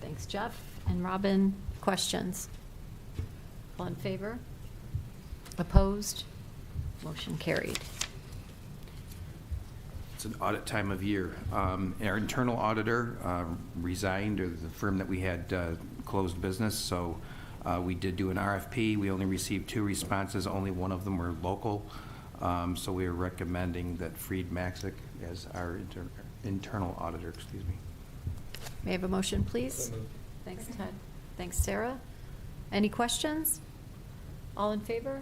Thanks, Jeff. And Robin, questions? All in favor? Opposed? Motion carried. It's an audit time of year. Our internal auditor resigned, or the firm that we had closed business, so we did do an RFP. We only received 2 responses. Only one of them were local. So we are recommending that Fried Maxick as our internal auditor, excuse me. May I have a motion, please? Thanks, Ted. Thanks, Sarah. Any questions? All in favor?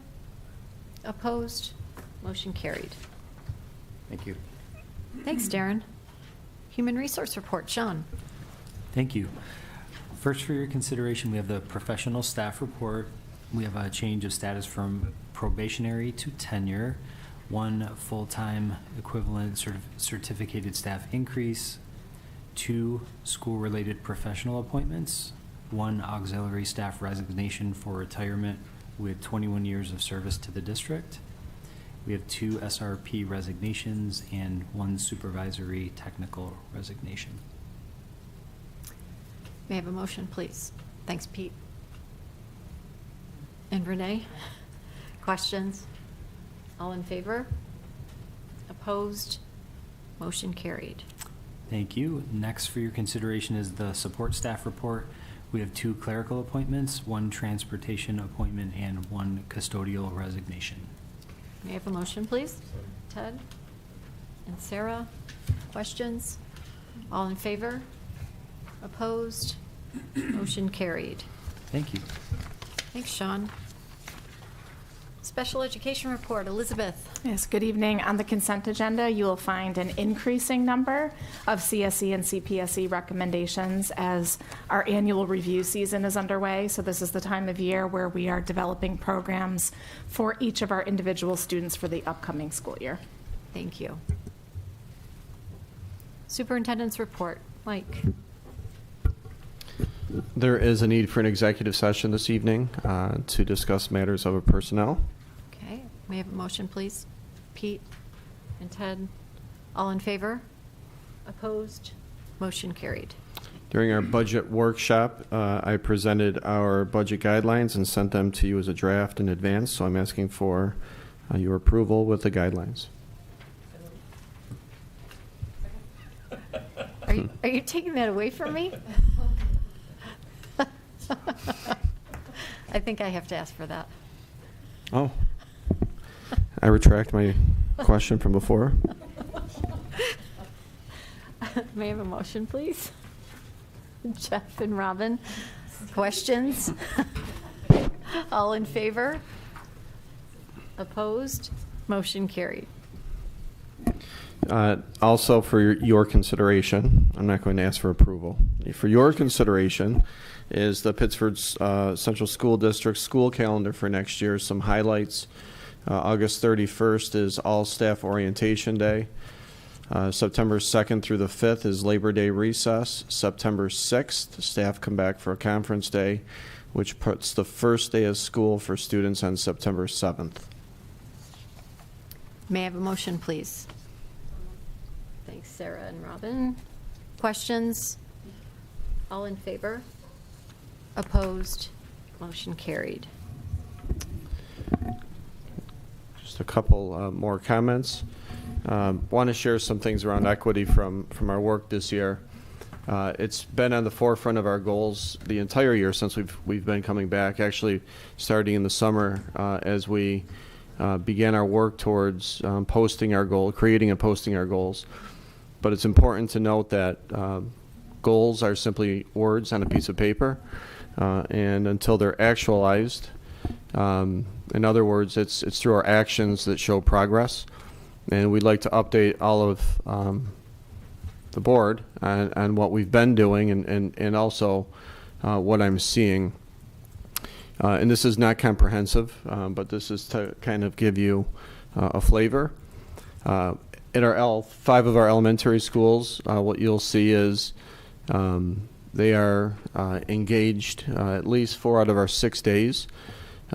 Opposed? Motion carried. Thank you. Thanks, Darren. Human Resource Report, Sean. Thank you. First, for your consideration, we have the professional staff report. We have a change of status from probationary to tenure, 1 full-time equivalent certificated staff increase, 2 school-related professional appointments, 1 auxiliary staff resignation for retirement with 21 years of service to the district. We have 2 SRP resignations and 1 supervisory technical resignation. May I have a motion, please? Thanks, Pete. And Renee? Questions? All in favor? Opposed? Motion carried. Thank you. Next for your consideration is the support staff report. We have 2 clerical appointments, 1 transportation appointment, and 1 custodial resignation. May I have a motion, please? Ted? And Sarah? Questions? All in favor? Opposed? Motion carried. Thank you. Thanks, Sean. Special education report, Elizabeth. Yes, good evening. On the consent agenda, you will find an increasing number of CSE and CPSE recommendations as our annual review season is underway. So this is the time of year where we are developing programs for each of our individual students for the upcoming school year. Thank you. Superintendent's report, Mike. There is a need for an executive session this evening to discuss matters of personnel. Okay, may I have a motion, please? Pete and Ted, all in favor? Opposed? Motion carried. During our budget workshop, I presented our budget guidelines and sent them to you as a draft in advance, so I'm asking for your approval with the guidelines. Are you taking that away from me? I think I have to ask for that. Oh, I retract my question from before. May I have a motion, please? Jeff and Robin, questions? All in favor? Opposed? Motion carried. Also, for your consideration, I'm not going to ask for approval. For your consideration is the Pittsford Central School District school calendar for next year. Some highlights. August 31st is All Staff Orientation Day. September 2nd through the 5th is Labor Day recess. September 6th, staff come back for a conference day, which puts the first day of school for students on September 7th. May I have a motion, please? Thanks, Sarah and Robin. Questions? All in favor? Opposed? Motion carried. Just a couple more comments. Want to share some things around equity from our work this year. It's been on the forefront of our goals the entire year since we've been coming back, actually starting in the summer as we began our work towards posting our goal, creating and posting our goals. But it's important to note that goals are simply words on a piece of paper, and until they're actualized, in other words, it's through our actions that show progress. And we'd like to update all of the board on what we've been doing and also what I'm seeing. And this is not comprehensive, but this is to kind of give you a flavor. At our 5 of our elementary schools, what you'll see is they are engaged at least 4 out of our 6 days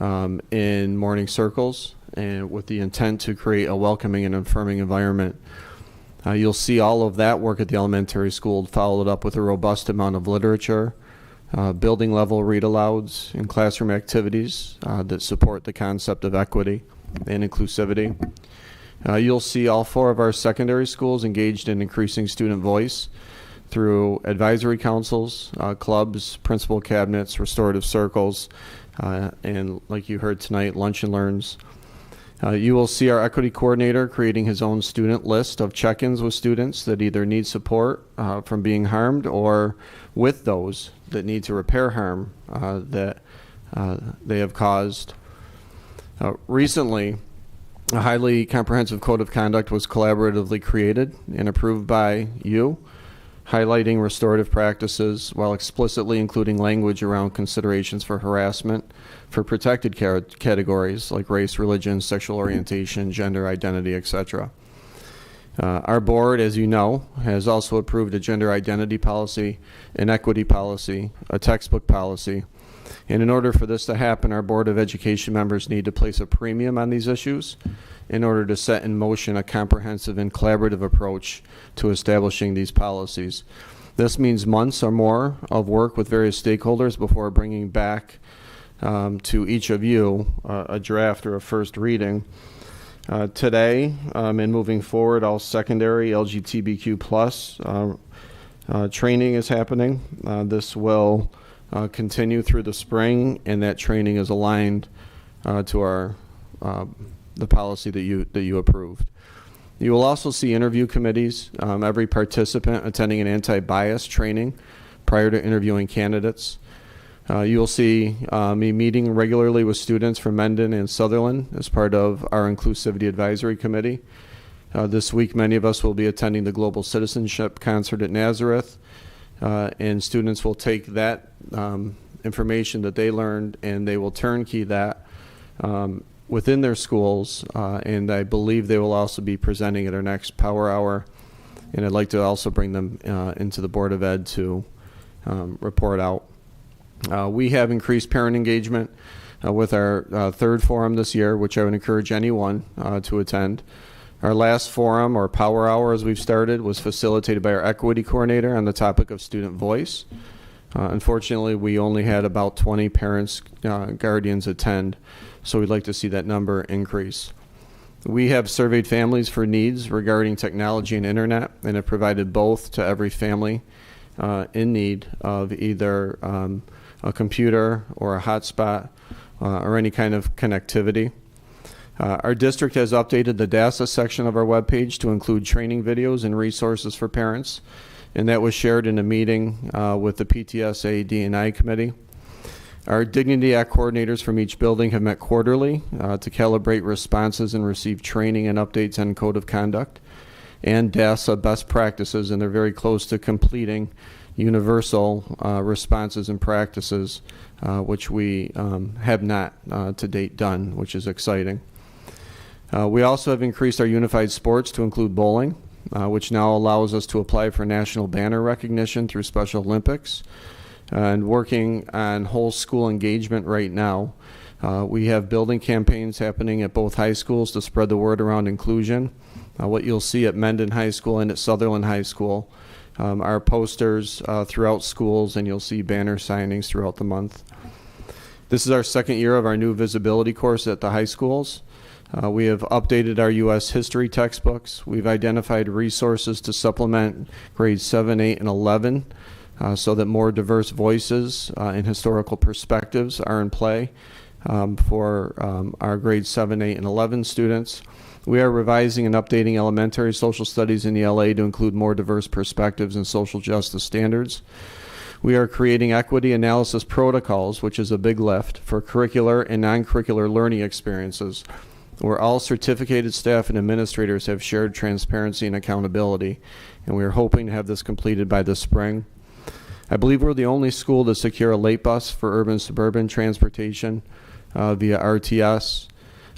in morning circles, and with the intent to create a welcoming and affirming environment. You'll see all of that work at the elementary school followed up with a robust amount of literature, building level read-alouds, and classroom activities that support the concept of equity and inclusivity. You'll see all 4 of our secondary schools engaged in increasing student voice through advisory councils, clubs, principal cabinets, restorative circles, and like you heard tonight, lunch and learns. You will see our equity coordinator creating his own student list of check-ins with students that either need support from being harmed or with those that need to repair harm that they have caused. Recently, a highly comprehensive code of conduct was collaboratively created and approved by you, highlighting restorative practices while explicitly including language around considerations for harassment for protected categories like race, religion, sexual orientation, gender identity, etc. Our board, as you know, has also approved a gender identity policy, an equity policy, a textbook policy. And in order for this to happen, our Board of Education members need to place a premium on these issues in order to set in motion a comprehensive and collaborative approach to establishing these policies. This means months or more of work with various stakeholders before bringing back to each of you a draft or a first reading. Today, and moving forward, all secondary LGBTQ plus training is happening. This will continue through the spring, and that training is aligned to our the policy that you approved. You will also see interview committees, every participant attending an anti-bias training prior to interviewing candidates. You will see me meeting regularly with students from Mendon and Sutherland as part of our Inclusivity Advisory Committee. This week, many of us will be attending the Global Citizenship Concert at Nazareth, and students will take that information that they learned and they will turnkey that within their schools, and I believe they will also be presenting at our next Power Hour, and I'd like to also bring them into the Board of Ed to report out. We have increased parent engagement with our third forum this year, which I would encourage anyone to attend. Our last forum, or Power Hour as we've started, was facilitated by our equity coordinator on the topic of student voice. Unfortunately, we only had about 20 parents, guardians attend, so we'd like to see that number increase. We have surveyed families for needs regarding technology and internet, and have provided both to every family in need of either a computer or a hotspot or any kind of connectivity. Our district has updated the DASA section of our webpage to include training videos and resources for parents, and that was shared in a meeting with the PTSA D&I committee. Our Dignity Act coordinators from each building have met quarterly to calibrate responses and receive training and updates on code of conduct and DASA best practices, and they're very close to completing universal responses and practices, which we have not to date done, which is exciting. We also have increased our unified sports to include bowling, which now allows us to apply for national banner recognition through Special Olympics, and working on whole school engagement right now. We have building campaigns happening at both high schools to spread the word around inclusion. What you'll see at Mendon High School and at Sutherland High School are posters throughout schools, and you'll see banner signings throughout the month. This is our second year of our new visibility course at the high schools. We have updated our U.S. history textbooks. We've identified resources to supplement grades 7, 8, and 11 so that more diverse voices and historical perspectives are in play for our grades 7, 8, and 11 students. We are revising and updating elementary social studies in ELA to include more diverse perspectives and social justice standards. We are creating equity analysis protocols, which is a big lift, for curricular and non-curricular learning experiences, where all certificated staff and administrators have shared transparency and accountability, and we are hoping to have this completed by this spring. I believe we're the only school to secure a late bus for urban-suburban transportation via RTS.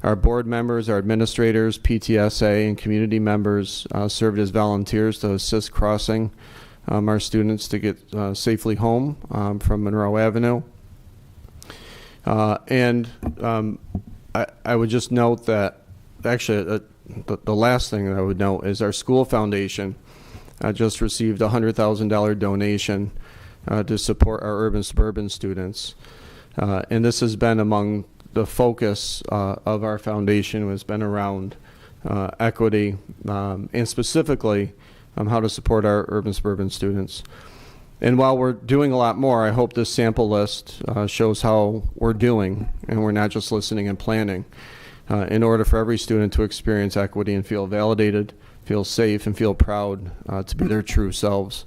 Our board members, our administrators, PTSA, and community members served as volunteers to assist crossing our students to get safely home from Monroe Avenue. I would just note that, actually, the last thing that I would note is our school foundation just received a $100,000 donation to support our urban-suburban students. And this has been among the focus of our foundation, has been around equity and specifically how to support our urban-suburban students. And while we're doing a lot more, I hope this sample list shows how we're doing, and we're not just listening and planning, in order for every student to experience equity and feel validated, feel safe, and feel proud to be their true selves.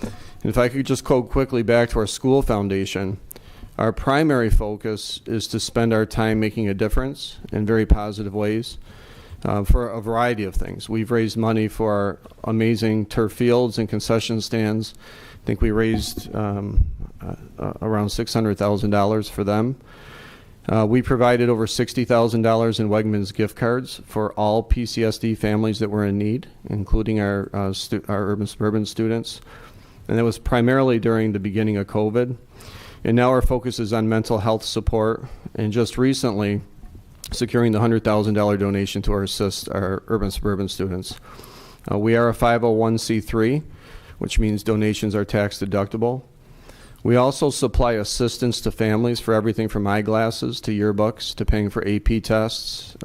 And if I could just go quickly back to our school foundation, our primary focus is to spend our time making a difference in very positive ways for a variety of things. We've raised money for our amazing turf fields and concession stands. I think we raised around $600,000 for them. We provided over $60,000 in Wegmans gift cards for all PCSD families that were in need, including our urban-suburban students. And that was primarily during the beginning of COVID. And now our focus is on mental health support, and just recently securing the $100,000 donation to assist our urban-suburban students. We are a 501c3, which means donations are tax deductible. We also supply assistance to families for everything from eyeglasses to yearbooks to paying for AP tests.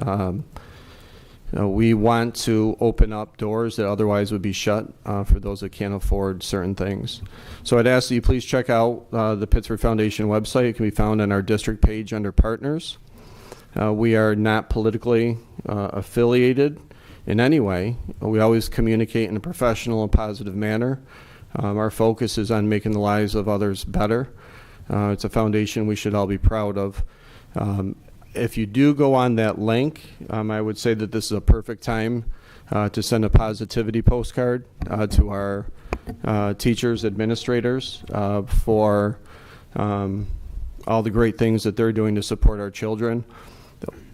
We want to open up doors that otherwise would be shut for those that can't afford certain things. So I'd ask that you please check out the Pittsford Foundation website. It can be found on our district page under partners. We are not politically affiliated in any way. We always communicate in a professional and positive manner. Our focus is on making the lives of others better. It's a foundation we should all be proud of. If you do go on that link, I would say that this is a perfect time to send a positivity postcard to our teachers, administrators, for all the great things that they're doing to support our children.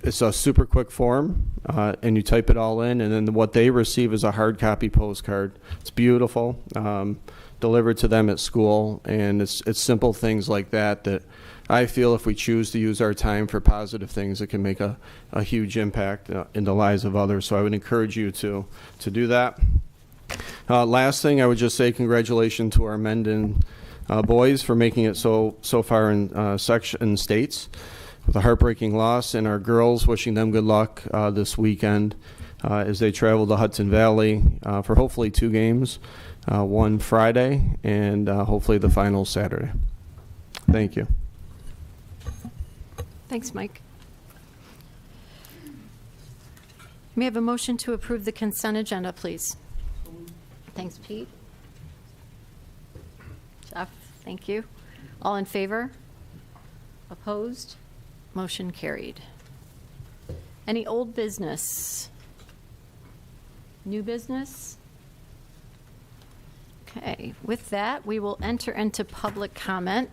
It's a super quick form, and you type it all in, and then what they receive is a hard copy postcard. It's beautiful, delivered to them at school, and it's simple things like that that I feel if we choose to use our time for positive things, it can make a huge impact in the lives of others. So I would encourage you to do that. Last thing, I would just say congratulations to our Mendon boys for making it so far in section states with a heartbreaking loss, and our girls, wishing them good luck this weekend as they travel to Hudson Valley for hopefully 2 games, one Friday and hopefully the final Saturday. Thank you. Thanks, Mike. May I have a motion to approve the consent agenda, please? Thanks, Pete. Jeff, thank you. All in favor? Opposed? Motion carried. Any old business? New business? Okay, with that, we will enter into public comment.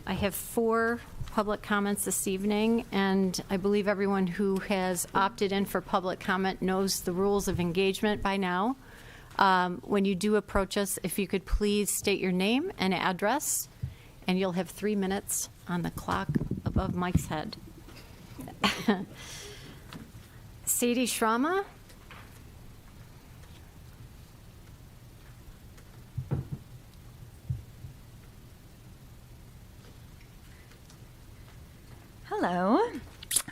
I have 4 public comments this evening, and I believe everyone who has opted in for public comment knows the rules of engagement by now. When you do approach us, if you could please state your name and address, and you'll have 3 minutes on the clock above Mike's head. Sadie Shrama? Hello.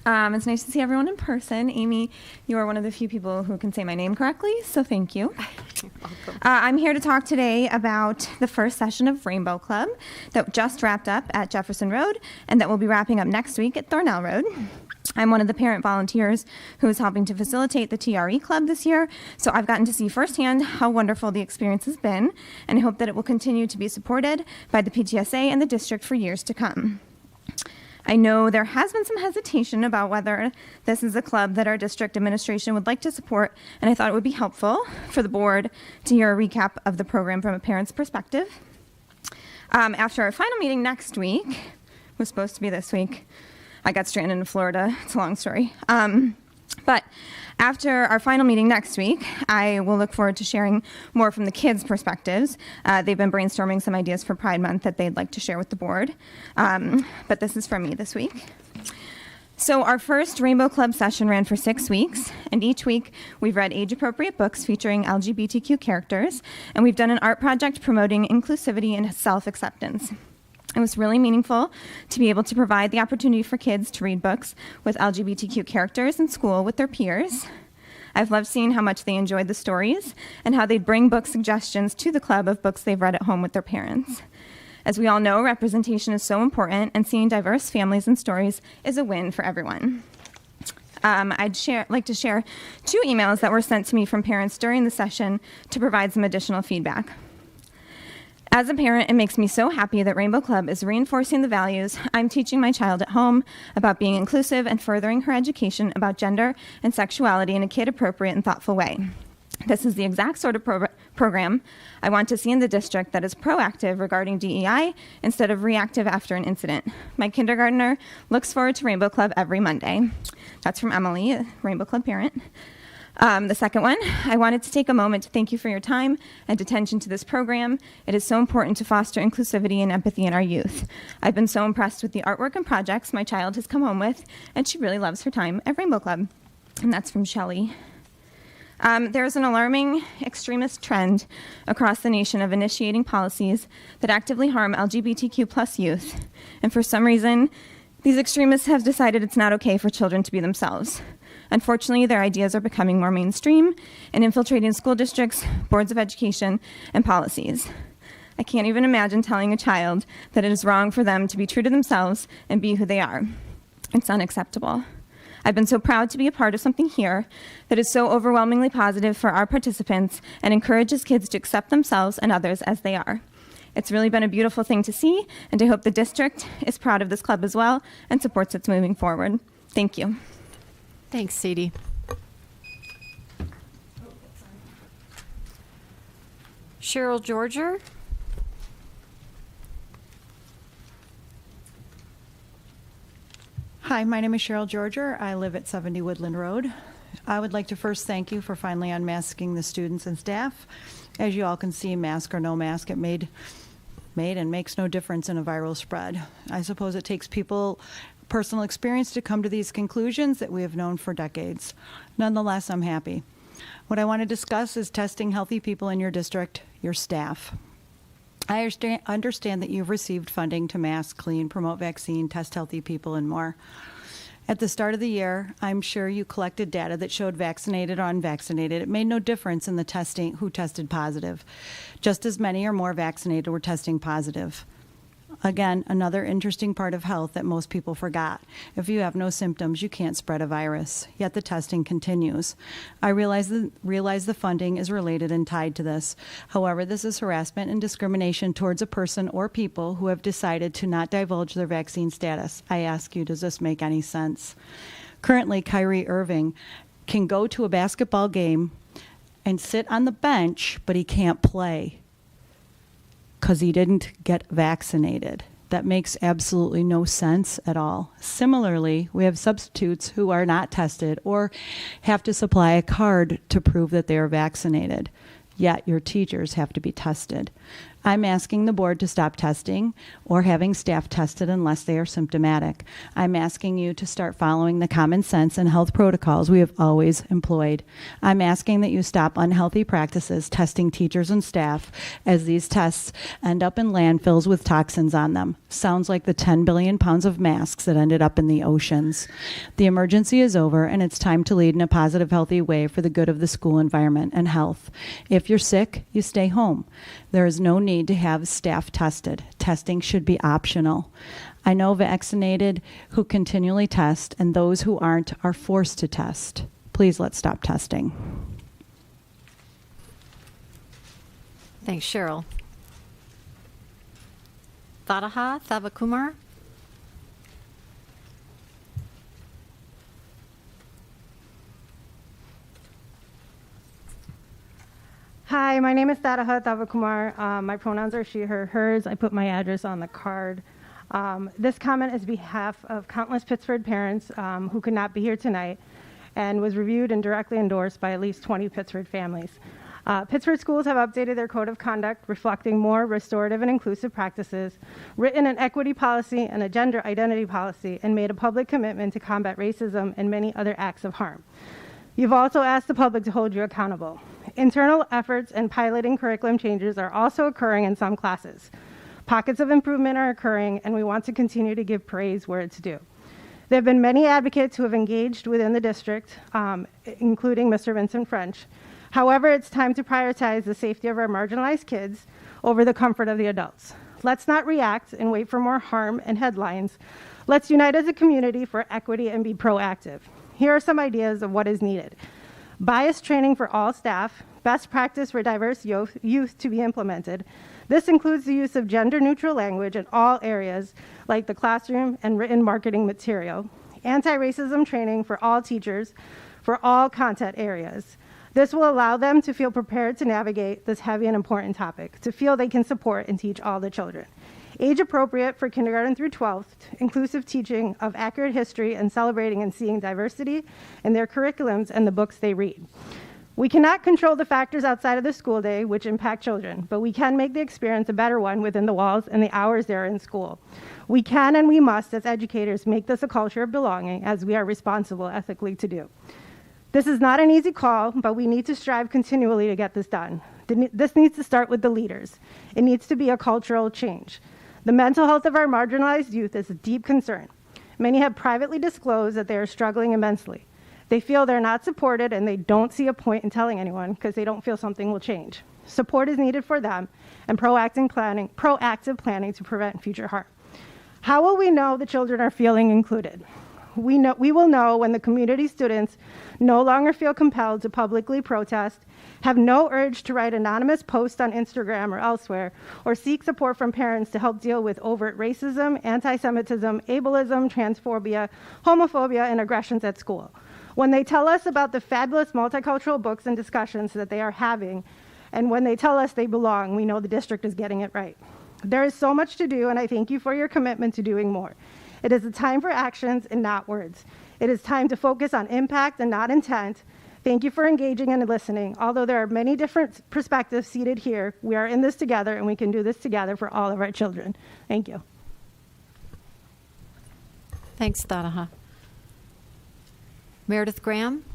It's nice to see everyone in person. Amy, you are one of the few people who can say my name correctly, so thank you. I'm here to talk today about the first session of Rainbow Club that just wrapped up at Jefferson Road and that will be wrapping up next week at Thornell Road. I'm one of the parent volunteers who is helping to facilitate the TRE Club this year, so I've gotten to see firsthand how wonderful the experience has been, and I hope that it will continue to be supported by the PTSA and the district for years to come. I know there has been some hesitation about whether this is a club that our district administration would like to support, and I thought it would be helpful for the board to hear a recap of the program from a parent's perspective. After our final meeting next week, was supposed to be this week, I got stranded in Florida. It's a long story. But after our final meeting next week, I will look forward to sharing more from the kids' perspectives. They've been brainstorming some ideas for Pride Month that they'd like to share with the board. But this is from me this week. So our first Rainbow Club session ran for 6 weeks, and each week we've read age-appropriate books featuring LGBTQ characters, and we've done an art project promoting inclusivity and self-acceptance. It was really meaningful to be able to provide the opportunity for kids to read books with LGBTQ characters in school with their peers. I've loved seeing how much they enjoyed the stories and how they'd bring book suggestions to the club of books they've read at home with their parents. As we all know, representation is so important, and seeing diverse families and stories is a win for everyone. I'd like to share 2 emails that were sent to me from parents during the session to provide some additional feedback. As a parent, it makes me so happy that Rainbow Club is reinforcing the values I'm teaching my child at home about being inclusive and furthering her education about gender and sexuality in a kid-appropriate and thoughtful way. This is the exact sort of program I want to see in the district that is proactive regarding DEI instead of reactive after an incident. My kindergartner looks forward to Rainbow Club every Monday. That's from Emily, a Rainbow Club parent. The second one, I wanted to take a moment to thank you for your time and attention to this program. It is so important to foster inclusivity and empathy in our youth. I've been so impressed with the artwork and projects my child has come home with, and she really loves her time at Rainbow Club. And that's from Shelley. There is an alarming extremist trend across the nation of initiating policies that actively harm LGBTQ+ youth. And for some reason, these extremists have decided it's not okay for children to be themselves. Unfortunately, their ideas are becoming more mainstream and infiltrating school districts, boards of education, and policies. I can't even imagine telling a child that it is wrong for them to be true to themselves and be who they are. It's unacceptable. I've been so proud to be a part of something here that is so overwhelmingly positive for our participants and encourages kids to accept themselves and others as they are. It's really been a beautiful thing to see, and I hope the district is proud of this club as well and supports its moving forward. Thank you. Thanks, Sadie. Cheryl Georger. Hi, my name is Cheryl Georger. I live at 70 Woodland Road. I would like to first thank you for finally unmasking the students and staff. As you all can see, mask or no mask, it made and makes no difference in a viral spread. I suppose it takes people personal experience to come to these conclusions that we have known for decades. Nonetheless, I'm happy. What I want to discuss is testing healthy people in your district, your staff. I understand that you've received funding to mask, clean, promote vaccine, test healthy people, and more. At the start of the year, I'm sure you collected data that showed vaccinated or unvaccinated. It made no difference in the testing who tested positive. Just as many or more vaccinated were testing positive. Again, another interesting part of health that most people forgot. If you have no symptoms, you can't spread a virus, yet the testing continues. I realize the funding is related and tied to this. However, this is harassment and discrimination towards a person or people who have decided to not divulge their vaccine status. I ask you, does this make any sense? Currently, Kyrie Irving can go to a basketball game and sit on the bench, but he can't play because he didn't get vaccinated. That makes absolutely no sense at all. Similarly, we have substitutes who are not tested or have to supply a card to prove that they are vaccinated, yet your teachers have to be tested. I'm asking the board to stop testing or having staff tested unless they are symptomatic. I'm asking you to start following the common sense and health protocols we have always employed. I'm asking that you stop unhealthy practices testing teachers and staff, as these tests end up in landfills with toxins on them. Sounds like the 10 billion pounds of masks that ended up in the oceans. The emergency is over, and it's time to lead in a positive, healthy way for the good of the school environment and health. If you're sick, you stay home. There is no need to have staff tested. Testing should be optional. I know vaccinated who continually test and those who aren't are forced to test. Please let's stop testing. Thanks, Cheryl. Thadaha Thavakumar. Hi, my name is Thadaha Thavakumar. My pronouns are she, her, hers. I put my address on the card. This comment is on behalf of countless Pittsford parents who could not be here tonight and was reviewed and directly endorsed by at least 20 Pittsford families. Pittsford schools have updated their code of conduct, reflecting more restorative and inclusive practices, written an equity policy and a gender identity policy, and made a public commitment to combat racism and many other acts of harm. You've also asked the public to hold you accountable. Internal efforts and piloting curriculum changes are also occurring in some classes. Pockets of improvement are occurring, and we want to continue to give praise where it's due. There have been many advocates who have engaged within the district, including Mr. Vincent French. However, it's time to prioritize the safety of our marginalized kids over the comfort of the adults. Let's not react and wait for more harm and headlines. Let's unite as a community for equity and be proactive. Here are some ideas of what is needed. Bias training for all staff, best practice for diverse youth to be implemented. This includes the use of gender-neutral language in all areas, like the classroom and written marketing material. Anti-racism training for all teachers, for all content areas. This will allow them to feel prepared to navigate this heavy and important topic, to feel they can support and teach all the children. Age appropriate for kindergarten through 12th, inclusive teaching of accurate history and celebrating and seeing diversity in their curriculums and the books they read. We cannot control the factors outside of the school day which impact children, but we can make the experience a better one within the walls and the hours they're in school. We can and we must, as educators, make this a culture of belonging, as we are responsible ethically to do. This is not an easy call, but we need to strive continually to get this done. This needs to start with the leaders. It needs to be a cultural change. The mental health of our marginalized youth is a deep concern. Many have privately disclosed that they are struggling immensely. They feel they're not supported and they don't see a point in telling anyone because they don't feel something will change. Support is needed for them and proactive planning to prevent future harm. How will we know the children are feeling included? We will know when the community students no longer feel compelled to publicly protest, have no urge to write anonymous posts on Instagram or elsewhere, or seek support from parents to help deal with overt racism, anti-Semitism, ableism, transphobia, homophobia, and aggressions at school. When they tell us about the fabulous multicultural books and discussions that they are having, and when they tell us they belong, we know the district is getting it right. There is so much to do, and I thank you for your commitment to doing more. It is a time for actions and not words. It is time to focus on impact and not intent. Thank you for engaging and listening. Although there are many different perspectives seated here, we are in this together and we can do this together for all of our children. Thank you. Thanks, Thadaha. Meredith Graham?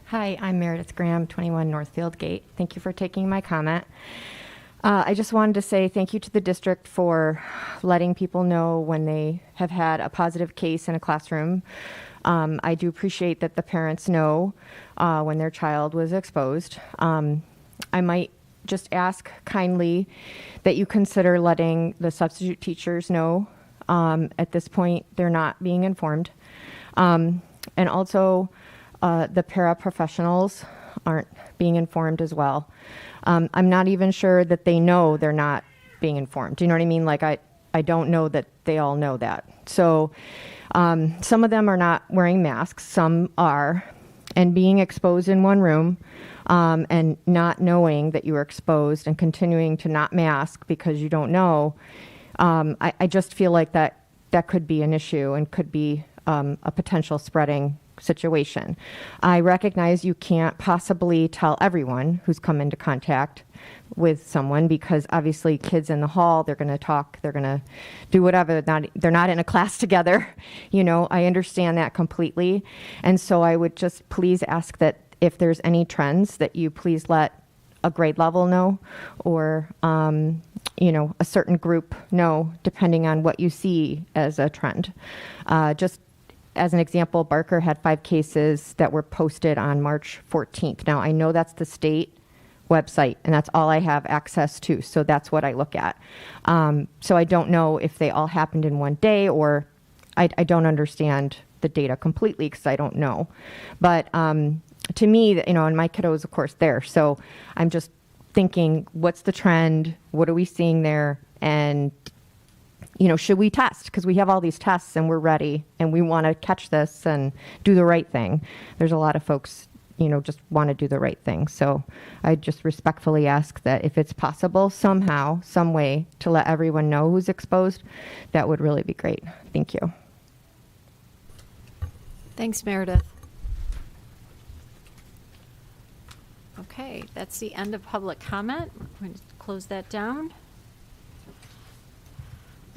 Hi, I'm Meredith Graham, 21 Northfield Gate. Thank you for taking my comment. I just wanted to say thank you to the district for letting people know when they have had a positive case in a classroom. I do appreciate that the parents know when their child was exposed. I might just ask kindly that you consider letting the substitute teachers know. At this point, they're not being informed. And also, the paraprofessionals aren't being informed as well. I'm not even sure that they know they're not being informed. Do you know what I mean? Like, I don't know that they all know that. So some of them are not wearing masks, some are, and being exposed in one room and not knowing that you were exposed and continuing to not mask because you don't know, I just feel like that could be an issue and could be a potential spreading situation. I recognize you can't possibly tell everyone who's come into contact with someone because obviously kids in the hall, they're going to talk, they're going to do whatever. They're not in a class together. You know, I understand that completely. And so I would just please ask that if there's any trends that you please let a grade level know or, you know, a certain group know, depending on what you see as a trend. Just as an example, Barker had 5 cases that were posted on March 14th. Now, I know that's the state website, and that's all I have access to, so that's what I look at. So I don't know if they all happened in one day, or I don't understand the data completely because I don't know. But to me, you know, and my kiddo is, of course, there. So I'm just thinking, what's the trend? What are we seeing there? And you know, should we test? Because we have all these tests and we're ready and we want to catch this and do the right thing. There's a lot of folks, you know, just want to do the right thing. So I just respectfully ask that if it's possible somehow, some way to let everyone know who's exposed, that would really be great. Thank you. Thanks, Meredith. Okay, that's the end of public comment. We're going to close that down.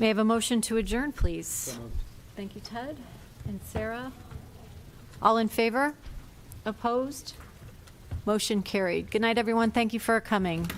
May I have a motion to adjourn, please? Thank you, Ted and Sarah. All in favor? Opposed? Motion carried. Good night, everyone. Thank you for coming.